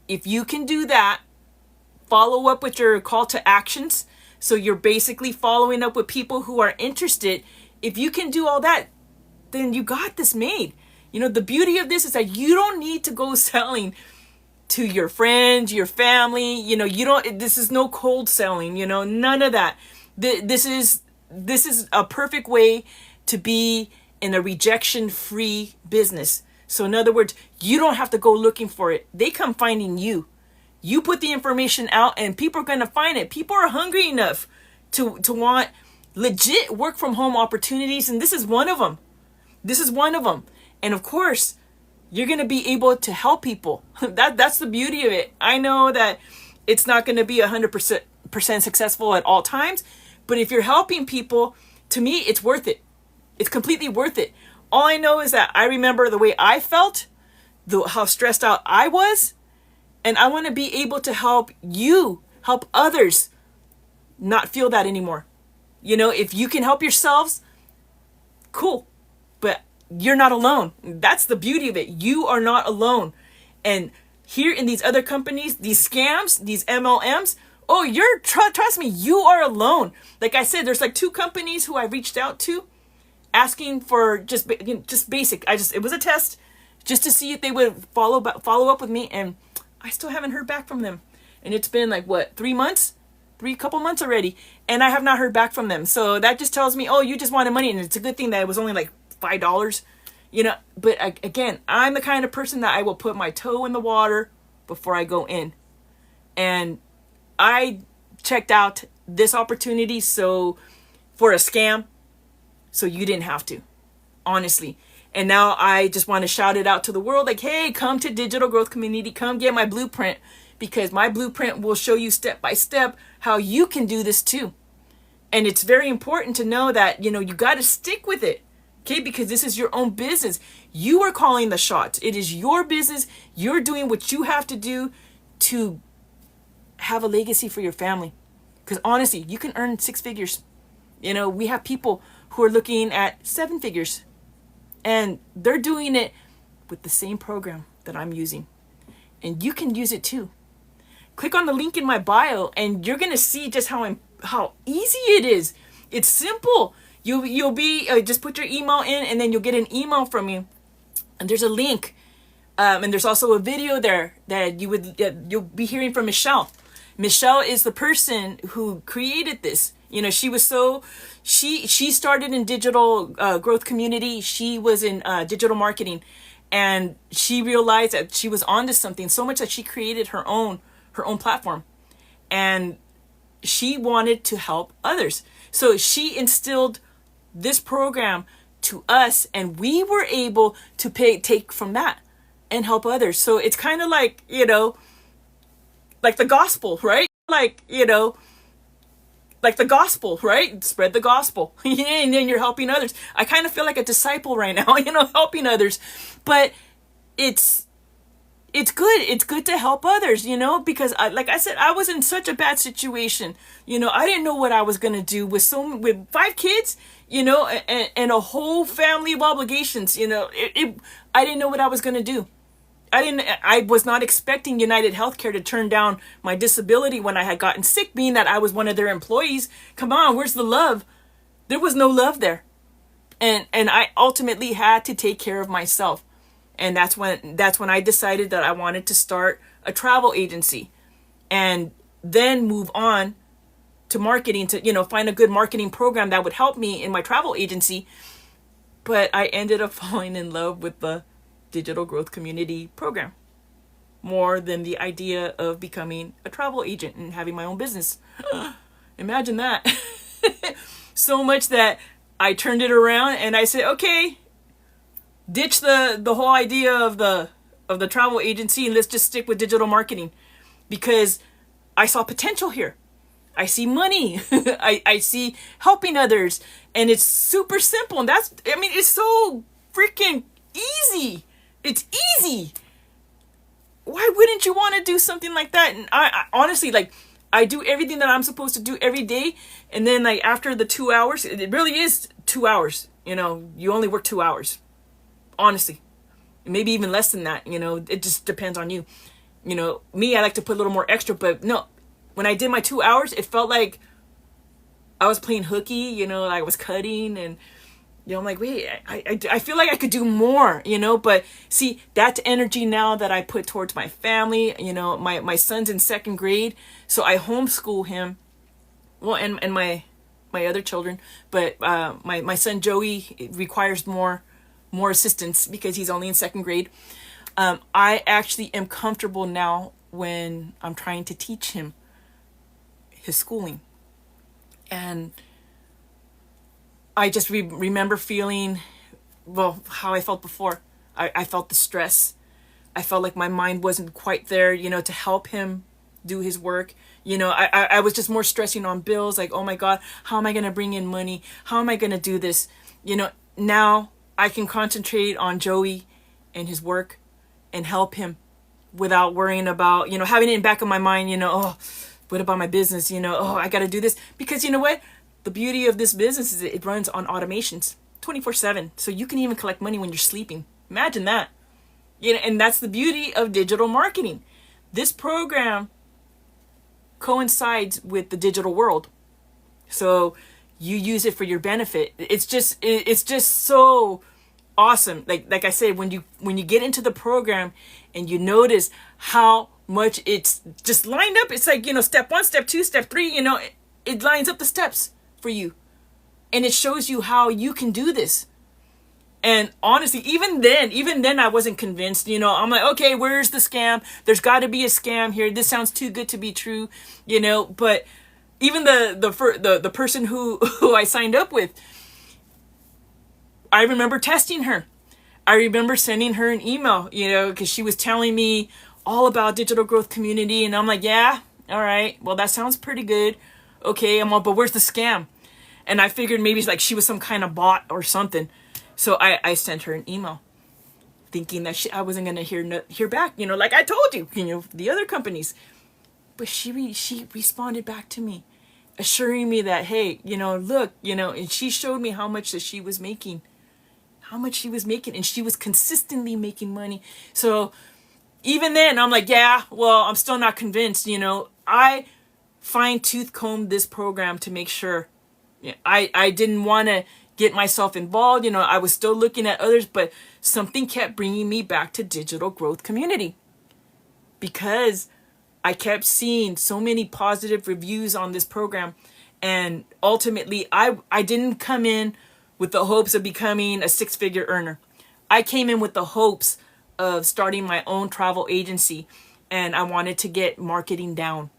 If you can do that, follow up with your call to actions. So you're basically following up with people who are interested. If you can do all that, then you got this made. The beauty of this is that you don't need to go selling to your friends, your family. This is no cold selling, none of that. This is a perfect way to be in a rejection-free business. So in other words, you don't have to go looking for it. They come finding you. You put the information out and people are going to find it. People are hungry enough to want legit work from home opportunities. And this is one of them. And of course, you're going to be able to help people. That's the beauty of it. I know that it's not going to be 100% successful at all times, but if you're helping people, to me, it's worth it. It's completely worth it. All I know is that I remember the way I felt, how stressed out I was, and I want to be able to help others not feel that anymore. If you can help yourselves, cool. But you're not alone. That's the beauty of it. You are not alone. And here in these other companies, these scams, these MLMs, trust me, you are alone. Like I said, there's like 2 companies who I reached out to asking for just basic. It was a test just to see if they would follow up with me. And I still haven't heard back from them. And it's been like, 3 months? Couple months already. And I have not heard back from them. So that just tells me, you just wanted money. And it's a good thing that it was only like $5, but again, I'm the kind of person that I will put my toe in the water before I go in. And I checked out this opportunity for a scam, so you didn't have to, honestly. And now I just want to shout it out to the world, like, hey, come to Digital Growth Community, come get my blueprint, because my blueprint will show you step by step how you can do this too. And it's very important to know that, you got to stick with it. Okay, because this is your own business. You are calling the shots. It is your business. You're doing what you have to do to have a legacy for your family. Because honestly, you can earn 6 figures. We have people who are looking at 7 figures. And they're doing it with the same program that I'm using. And you can use it too. Click on the link in my bio and you're going to see just how easy it is. It's simple. You'll be just put your email in and then you'll get an email from me, and there's a link, and there's also a video there that you'll be hearing from Michelle. Michelle is the person who created this. She started in digital growth community. She was in digital marketing, and she realized that she was onto something so much that she created her own platform, and she wanted to help others. So she instilled this program to us, and we were able to take from that and help others. So it's kind of like, like the gospel, right? Like the gospel, right? Spread the gospel. And then you're helping others. I kind of feel like a disciple right now, helping others. But it's good. It's good to help others, because like I said, I was in such a bad situation. I didn't know what I was going to do with 5 kids, and a whole family of obligations. I didn't know what I was going to do. I was not expecting United Healthcare to turn down my disability when I had gotten sick, being that I was one of their employees. Come on, where's the love? There was no love there. And I ultimately had to take care of myself. And that's when I decided that I wanted to start a travel agency and then move on to marketing, to, find a good marketing program that would help me in my travel agency. But I ended up falling in love with the digital growth community program more than the idea of becoming a travel agent and having my own business. Imagine that. So much that I turned it around and I said, okay, ditch the whole idea of the travel agency and let's just stick with digital marketing, because I saw potential here. I see money. I see helping others, and it's super simple. And it's so freaking easy. It's easy. Why wouldn't you want to do something like that? And I honestly, I do everything that I'm supposed to do every day. And then after the 2 hours, it really is 2 hours. You only work 2 hours. Honestly, maybe even less than that. It just depends on you. Me, I like to put a little more extra, but no, when I did my 2 hours, it felt like I was playing hooky, I was cutting, and I'm like, wait, I feel like I could do more, but see, that's energy now that I put towards my family. My son's in 2nd grade, so I homeschool him. Well, and my other children, but my son Joey requires more assistance because he's only in 2nd grade. I actually am comfortable now when I'm trying to teach him his schooling. And I just remember feeling, how I felt before. I felt the stress. I felt like my mind wasn't quite there, to help him do his work. I was just more stressing on bills, like, oh my God, how am I going to bring in money? How am I going to do this? Now I can concentrate on Joey and his work and help him without worrying about, having it in the back of my mind, oh, what about my business? I got to do this. Because you know what? The beauty of this business is it runs on automations 24/7. So you can even collect money when you're sleeping. Imagine that. And that's the beauty of digital marketing. This program coincides with the digital world. So you use it for your benefit. It's just so awesome. Like I said, when you get into the program and you notice how much it's just lined up, it's like, step 1, step 2, step 3, it lines up the steps for you. And it shows you how you can do this. And honestly, even then I wasn't convinced. I'm like, okay, where's the scam? There's got to be a scam here. This sounds too good to be true, but even the person who I signed up with, I remember testing her. I remember sending her an email, because she was telling me all about digital growth community. And I'm like, yeah, all right. Well, that sounds pretty good. Okay. But where's the scam? And I figured maybe she was some kind of bot or something. So I sent her an email thinking that I wasn't going to hear back, like I told you, the other companies. But she responded back to me, assuring me that, hey, look, and she showed me how much that she was making, and she was consistently making money. So even then I'm like, yeah, well, I'm still not convinced. I fine-tooth combed this program to make sure. I didn't want to get myself involved. I was still looking at others, but something kept bringing me back to digital growth community because I kept seeing so many positive reviews on this program. And ultimately, I didn't come in with the hopes of becoming a 6-figure earner. I came in with the hopes of starting my own travel agency, and I wanted to get marketing down.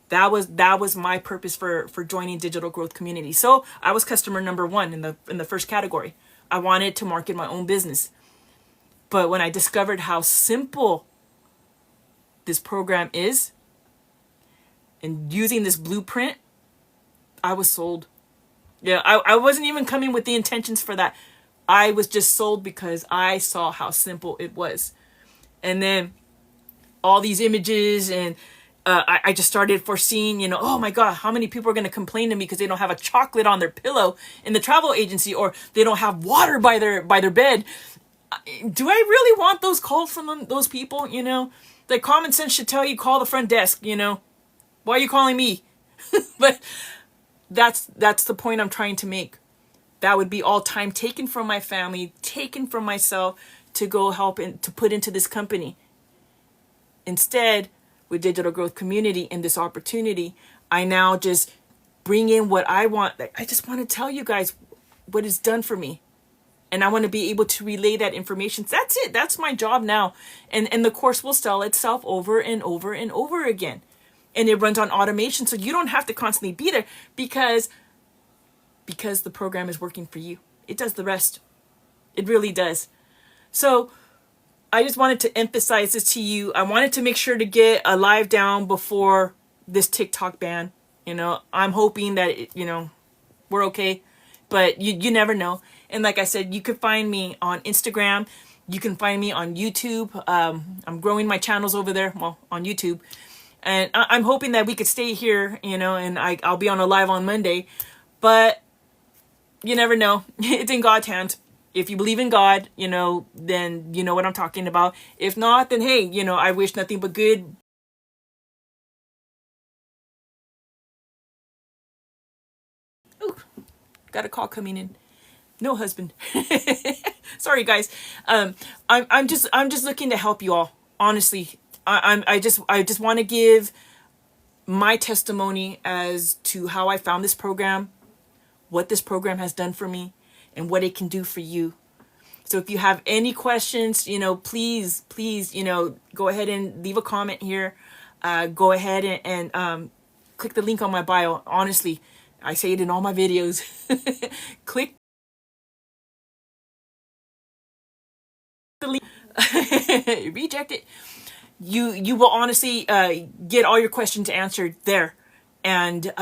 That was my purpose for joining digital growth community. So I was customer number 1 in the first category. I wanted to market my own business. But when I discovered how simple this program is, and using this blueprint, I was sold. Yeah, I wasn't even coming with the intentions for that. I was just sold because I saw how simple it was. And then all these images, and I just started foreseeing, oh my God, how many people are going to complain to me because they don't have a chocolate on their pillow in the travel agency, or they don't have water by their bed. Do I really want those calls from those people? Like, common sense should tell you, call the front desk. Why are you calling me? But that's the point I'm trying to make. That would be all time taken from my family, taken from myself, to go help and to put into this company. Instead, with Digital Growth Community and this opportunity, I now just bring in what I want. I just want to tell you guys what it's done for me. And I want to be able to relay that information. That's it. That's my job now. And the course will sell itself over and over and over again. And it runs on automation. So you don't have to constantly be there because the program is working for you. It does the rest. It really does. So I just wanted to emphasize this to you. I wanted to make sure to get a live down before this TikTok ban. I'm hoping that, we're okay. But you never know. And like I said, you could find me on Instagram. You can find me on YouTube. I'm growing my channels over there, well, on YouTube. And I'm hoping that we could stay here, and I'll be on a live on Monday. But you never know. It's in God's hands. If you believe in God, then you know what I'm talking about. If not, then hey, I wish nothing but good. Oh, got a call coming in. No husband. Sorry guys. I'm just looking to help you all. Honestly, I just want to give my testimony as to how I found this program, what this program has done for me, and what it can do for you. So if you have any questions, please, go ahead and leave a comment here. Go ahead and click the link on my bio. Honestly, I say it in all my videos. Click the link. Reject it. You will honestly get all your questions answered there. And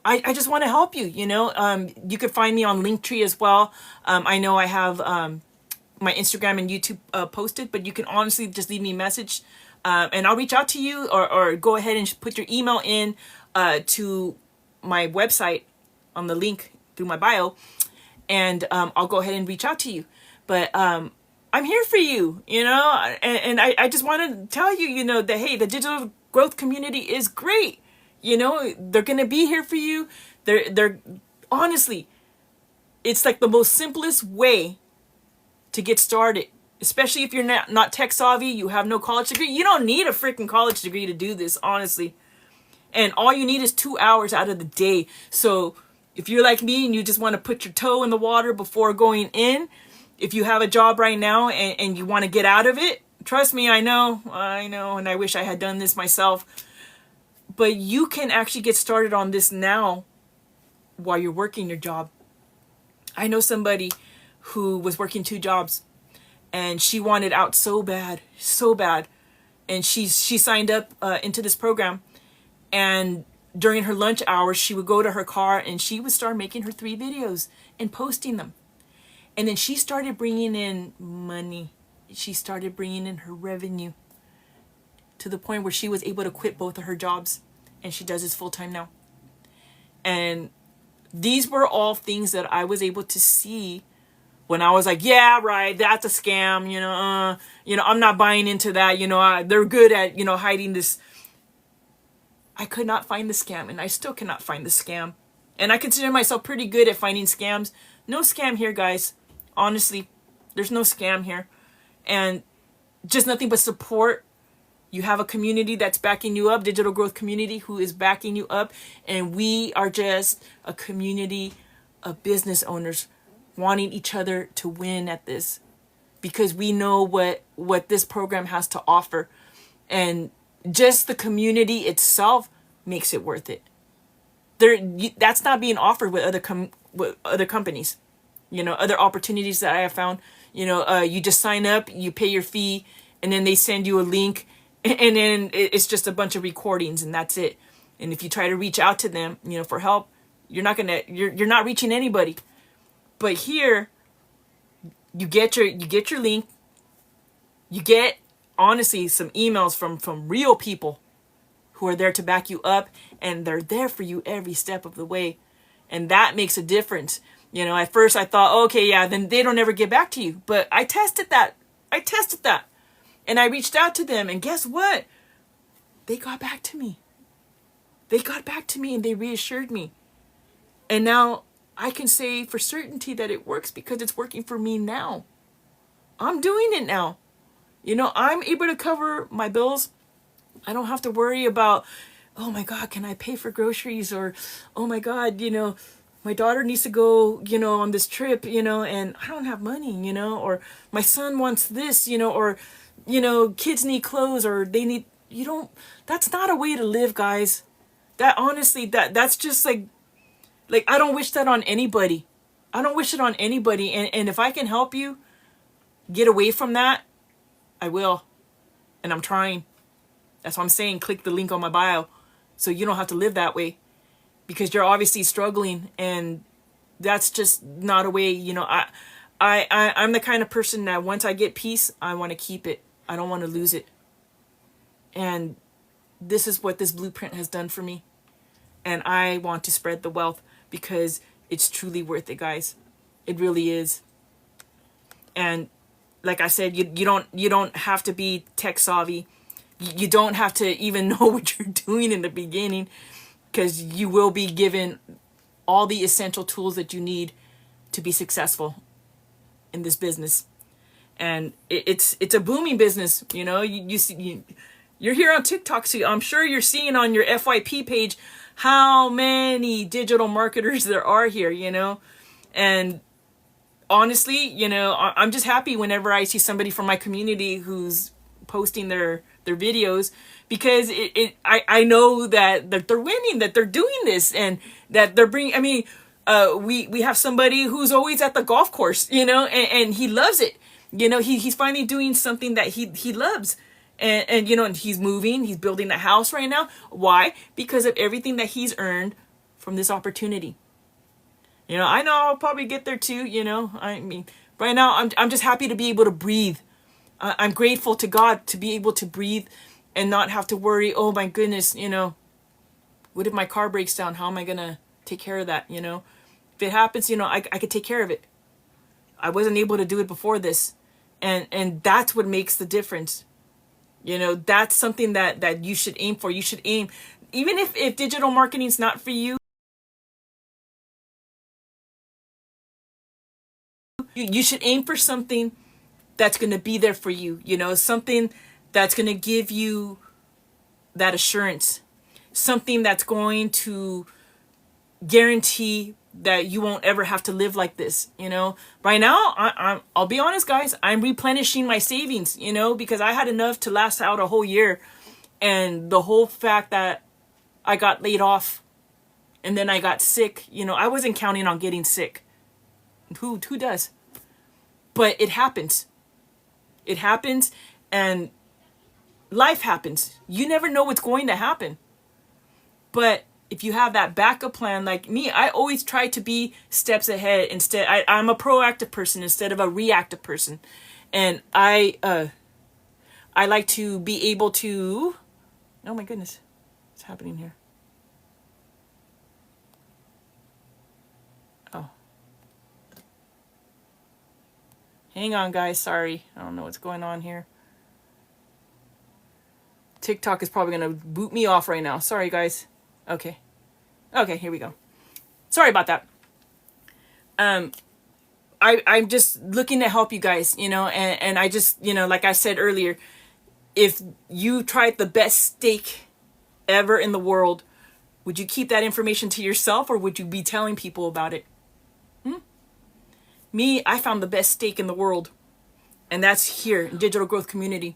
I just want to help you. You could find me on Linktree as well. I know I have my Instagram and YouTube posted, but you can honestly just leave me a message and I'll reach out to you, or go ahead and put your email in to my website on the link through my bio, and I'll go ahead and reach out to you. But I'm here for you, and I just want to tell you, that, hey, the digital growth community is great. They're going to be here for you. They're honestly, it's like the most simplest way to get started, especially if you're not tech savvy, you have no college degree. You don't need a freaking college degree to do this, honestly. And all you need is 2 hours out of the day. So if you're like me and you just want to put your toe in the water before going in, if you have a job right now and you want to get out of it, trust me, I know, and I wish I had done this myself. But you can actually get started on this now while you're working your job. I know somebody who was working 2 jobs and she wanted out so bad. And she signed up into this program, and during her lunch hours, she would go to her car and she would start making her 3 videos and posting them. And then she started bringing in money. She started bringing in her revenue to the point where she was able to quit both of her jobs, and she does this full time now. And these were all things that I was able to see when I was like, yeah, right, that's a scam. I'm not buying into that. They're good at, hiding this. I could not find the scam, and I still cannot find the scam. And I consider myself pretty good at finding scams. No scam here, guys. Honestly, there's no scam here. And just nothing but support. You have a community that's backing you up, Digital Growth Community, who is backing you up. And we are just a community of business owners wanting each other to win at this, because we know what this program has to offer. And just the community itself makes it worth it. That's not being offered with other companies. Other opportunities that I have found. You just sign up, you pay your fee, and then they send you a link, and then it's just a bunch of recordings, and that's it. And if you try to reach out to them, for help, you're not reaching anybody. But here, you get your link. You get, honestly, some emails from real people who are there to back you up, and they're there for you every step of the way. And that makes a difference. At first I thought, okay, yeah, then they don't ever get back to you. But I tested that. And I reached out to them, and guess what? They got back to me. And they reassured me. And now I can say for certainty that it works, because it's working for me now. I'm doing it now. You know, I'm able to cover my bills. I don't have to worry about, oh my God, can I pay for groceries? Or, oh my God, you know, my daughter needs to go, you know, on this trip, you know, and I don't have money, you know, or my son wants this, you know, or, you know, kids need clothes or they need, you don't, that's not a way to live, guys. That honestly, that's just like, I don't wish that on anybody. I don't wish it on anybody. And if I can help you get away from that, I will. And I'm trying. That's what I'm saying. Click the link on my bio so you don't have to live that way, because you're obviously struggling, and that's just not a way, you know. I'm the kind of person that once I get peace, I want to keep it. I don't want to lose it. And this is what this blueprint has done for me. And I want to spread the wealth because it's truly worth it, guys. It really is. And like I said, you don't have to be tech savvy. You don't have to even know what you're doing in the beginning, because you will be given all the essential tools that you need to be successful in this business. And it's a booming business. You know, you see, you're here on TikTok, so I'm sure you're seeing on your FYP page how many digital marketers there are here, you know. And honestly, you know, I'm just happy whenever I see somebody from my community who's posting their videos, because I know that they're winning, that they're doing this, and that they're bringing, I mean, we have somebody who's always at the golf course, you know, and he loves it. You know, he's finally doing something that he loves. And you know, and he's moving, he's building a house right now. Why? Because of everything that he's earned from this opportunity. You know, I know I'll probably get there too, you know. I mean, right now I'm just happy to be able to breathe. I'm grateful to God to be able to breathe and not have to worry, oh my goodness, you know, what if my car breaks down? How am I going to take care of that, you know? If it happens, you know, I could take care of it. I wasn't able to do it before this. And that's what makes the difference. You know, that's something that you should aim for. You should aim, even if digital marketing is not for you, you should aim for something that's going to be there for you. You know, something that's going to give you that assurance, something that's going to guarantee that you won't ever have to live like this. You know, right now, I'll be honest, guys, I'm replenishing my savings, you know, because I had enough to last out a whole year. And the whole fact that I got laid off and then I got sick, you know, I wasn't counting on getting sick. Who does? But it happens. It happens, and life happens. You never know what's going to happen. But if you have that backup plan, like me, I always try to be steps ahead. Instead, I'm a proactive person instead of a reactive person. And I like to be able to, oh my goodness, what's happening here? Oh. Hang on, guys. Sorry. I don't know what's going on here. TikTok is probably going to boot me off right now. Sorry, guys. Okay. Okay, here we go. Sorry about that. I'm just looking to help you guys, you know, and I just, you know, like I said earlier, if you tried the best steak ever in the world, would you keep that information to yourself, or would you be telling people about it? Me, I found the best steak in the world, and that's here in Digital Growth Community.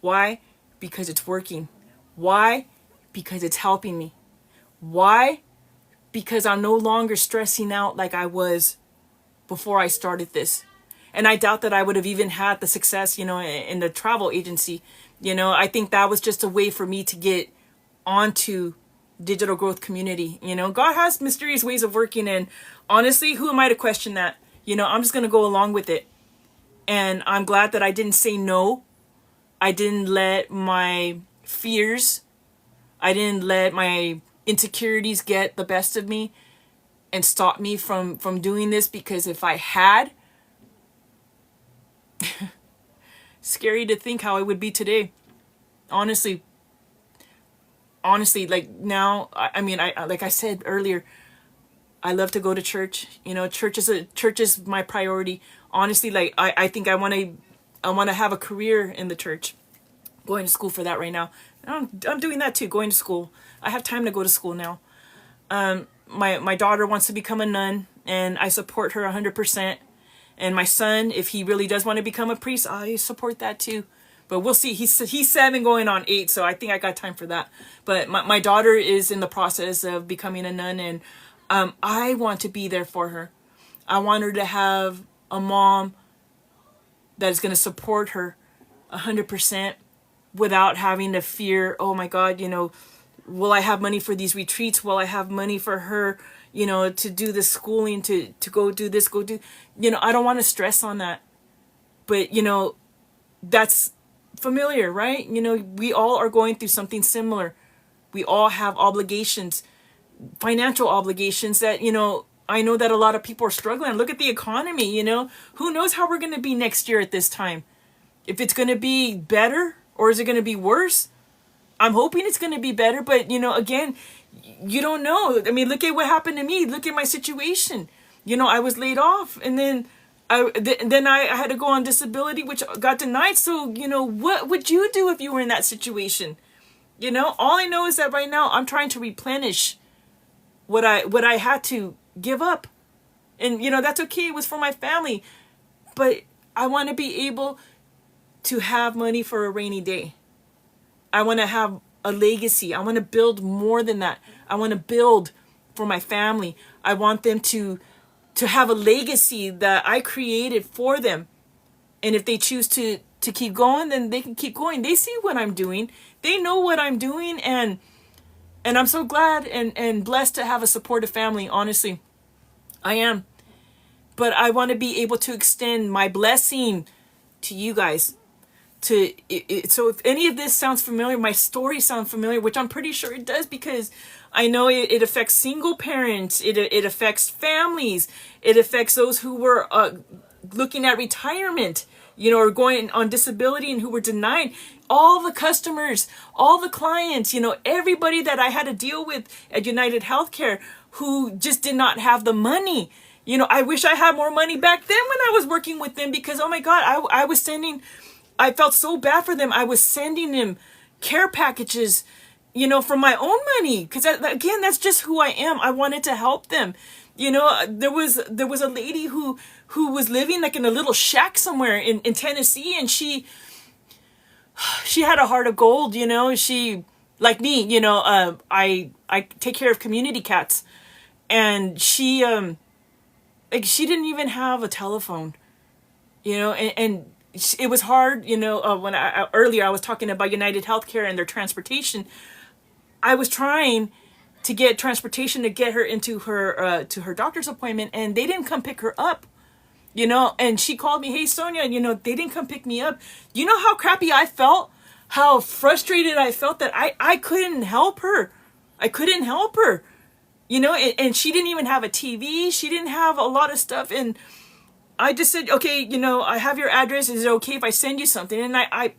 Why? Because it's working. Why? Because it's helping me. Why? Because I'm no longer stressing out like I was before I started this. And I doubt that I would have even had the success, you know, in the travel agency. You know, I think that was just a way for me to get onto Digital Growth Community. You know, God has mysterious ways of working, and honestly, who am I to question that? You know, I'm just going to go along with it. And I'm glad that I didn't say no. I didn't let my fears, I didn't let my insecurities get the best of me and stop me from doing this, because if I had, scary to think how I would be today. Honestly, like now, I mean, I like I said earlier, I love to go to church. You know, church is my priority. honestly, like, I think I want to have a career in the church. Going to school for that right now. I'm doing that too, going to school. I have time to go to school now. My daughter wants to become a nun, and I support her 100%. And my son, if he really does want to become a priest, I support that too. But we'll see. He's 7 going on 8, so I think I got time for that. But my daughter is in the process of becoming a nun, and I want to be there for her. I want her to have a mom that is going to support her 100% without having to fear, oh my God, will I have money for these retreats? Will I have money for her, to do this schooling, to go do this, go do, I don't want to stress on that. But, that's familiar, right? We all are going through something similar. We all have obligations, financial obligations that, I know that a lot of people are struggling. Look at the economy, who knows how we're going to be next year at this time? If it's going to be better or is it going to be worse? I'm hoping it's going to be better, but again, you don't know. I mean, look at what happened to me. Look at my situation. I was laid off, and then I had to go on disability, which got denied. So, what would you do if you were in that situation? All I know is that right now I'm trying to replenish what I had to give up. And, that's okay. It was for my family. But I want to be able to have money for a rainy day. I want to have a legacy. I want to build more than that. I want to build for my family. I want them to have a legacy that I created for them. And if they choose to keep going, then they can keep going. They see what I'm doing. They know what I'm doing. And I'm so glad and blessed to have a supportive family. Honestly, I am. But I want to be able to extend my blessing to you guys. So if any of this sounds familiar, my story sounds familiar, which I'm pretty sure it does, because I know it affects single parents, it affects families, it affects those who were looking at retirement, or going on disability and who were denied. All the customers, all the clients, everybody that I had to deal with at United Healthcare who just did not have the money. I wish I had more money back then when I was working with them, because, oh my God, I felt so bad for them. I was sending them care packages, from my own money. Because again, that's just who I am. I wanted to help them. There was a lady who was living like in a little shack somewhere in Tennessee, and she had a heart of gold. She, like me, I take care of community cats, and she didn't even have a telephone, and it was hard, when earlier I was talking about United Healthcare and their transportation. I was trying to get transportation to get her into her to her doctor's appointment, and they didn't come pick her up, and she called me, hey Sonia, they didn't come pick me up. You know how crappy I felt, how frustrated I felt that I couldn't help her. And she didn't even have a TV. She didn't have a lot of stuff, and I just said, okay, I have your address. Is it okay if I send you something? And I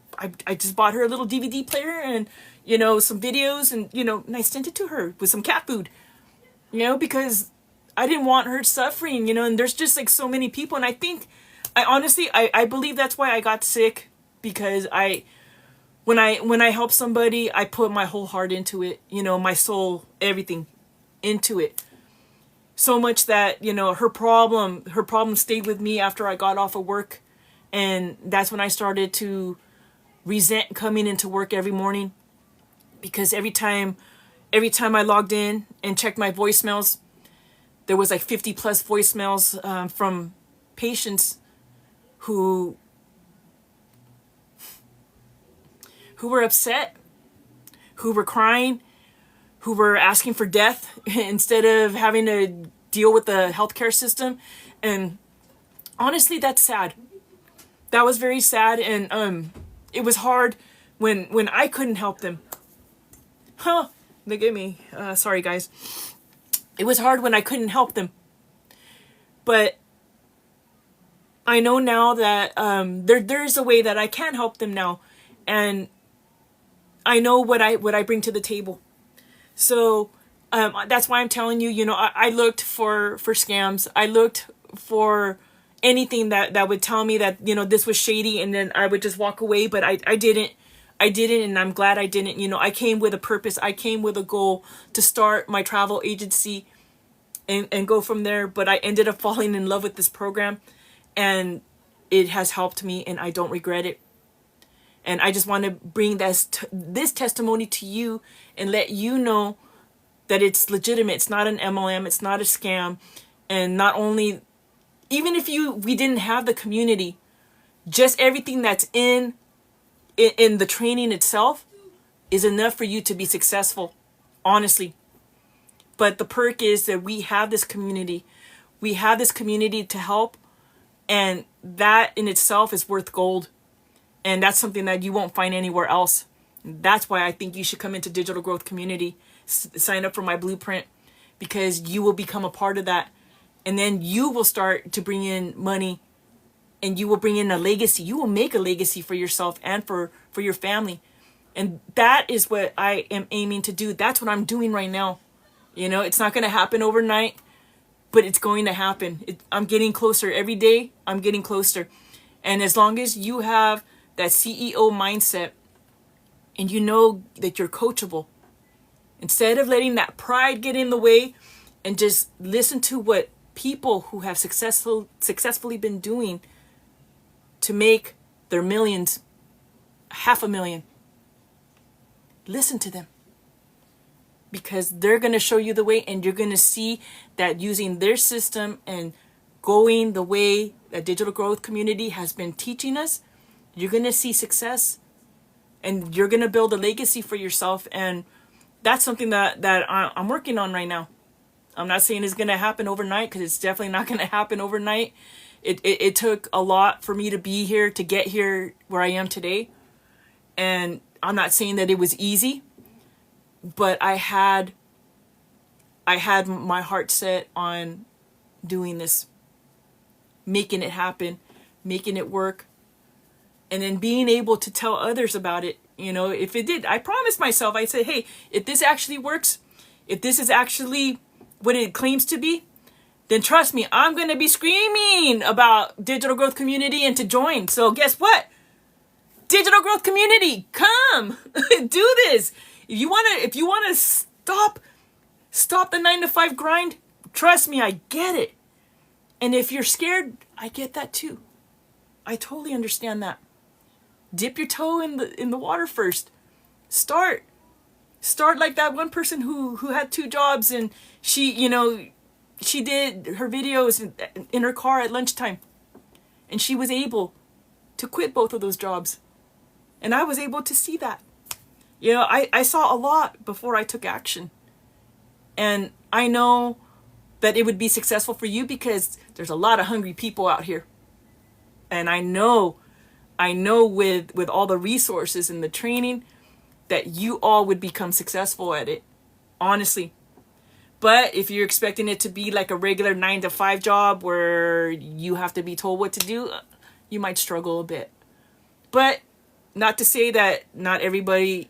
just bought her a little DVD player and, some videos, and, and I sent it to her with some cat food, because I didn't want her suffering, and there's just like so many people. And I honestly believe that's why I got sick, because when I help somebody, I put my whole heart into it, my soul, everything into it. So much that, her problem stayed with me after I got off of work. And that's when I started to resent coming into work every morning, because every time I logged in and checked my voicemails, there was like 50 plus voicemails from patients who were upset, who were crying, who were asking for death instead of having to deal with the healthcare system. And honestly, that's sad. That was very sad. And it was hard when I couldn't help them. Look at me. Sorry, guys. It was hard when I couldn't help them. But I know now that there's a way that I can help them now. And I know what I bring to the table. So that's why I'm telling you, I looked for scams. I looked for anything that would tell me that, this was shady, and then I would just walk away. But I didn't. And I'm glad I didn't. I came with a purpose. I came with a goal to start my travel agency and go from there. But I ended up falling in love with this program, and it has helped me, and I don't regret it. And I just want to bring this testimony to you and let you know that it's legitimate. It's not an MLM. It's not a scam. And not only, even if we didn't have the community, just everything that's in the training itself is enough for you to be successful, honestly. But the perk is that we have this community. We have this community to help, and that in itself is worth gold. And that's something that you won't find anywhere else. That's why I think you should come into Digital Growth Community, sign up for my blueprint, because you will become a part of that. And then you will start to bring in money, and you will bring in a legacy. You will make a legacy for yourself and for your family. And that is what I am aiming to do. That's what I'm doing right now. It's not going to happen overnight, but it's going to happen. I'm getting closer every day. I'm getting closer. And as long as you have that CEO mindset, and you know that you're coachable, instead of letting that pride get in the way, and just listen to what people who have successfully been doing to make their millions, $500,000. Listen to them, because they're going to show you the way, and you're going to see that using their system and going the way that Digital Growth Community has been teaching us, you're going to see success, and you're going to build a legacy for yourself. And that's something that I'm working on right now. I'm not saying it's going to happen overnight, because it's definitely not going to happen overnight. It took a lot for me to be here, to get here where I am today. And I'm not saying that it was easy, but I had my heart set on doing this, making it happen, making it work, and then being able to tell others about it. If it did, I promised myself, I said, hey, if this actually works, if this is actually what it claims to be, then trust me, I'm going to be screaming about Digital Growth Community and to join. So guess what? Digital Growth Community, come do this. If you want to stop the 9-to-5 grind, trust me, I get it. And if you're scared, I get that too. I totally understand that. Dip your toe in the water first. Start like that one person who had 2 jobs, and she did her videos in her car at lunchtime, and she was able to quit both of those jobs. And I was able to see that. I saw a lot before I took action. And I know that it would be successful for you, because there's a lot of hungry people out here. And I know with all the resources and the training that you all would become successful at it. Honestly. But if you're expecting it to be like a regular 9-to-5 job where you have to be told what to do, you might struggle a bit. But not to say that not everybody,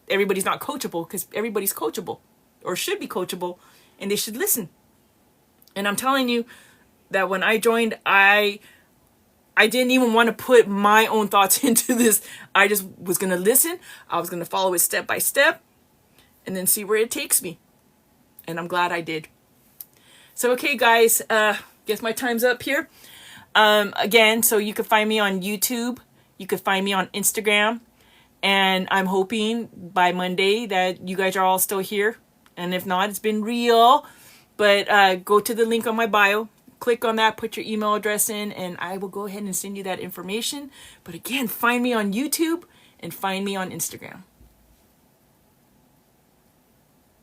everybody's not coachable, because everybody's coachable, or should be coachable, and they should listen. And I'm telling you that when I joined, I didn't even want to put my own thoughts into this. I just was going to listen. I was going to follow it step by step, and then see where it takes me. And I'm glad I did. So, okay, guys, guess my time's up here. Again, so you can find me on YouTube. You can find me on Instagram. And I'm hoping by Monday that you guys are all still here. And if not, it's been real. But go to the link on my bio. Click on that, put your email address in, and I will go ahead and send you that information. But again, find me on YouTube and find me on Instagram.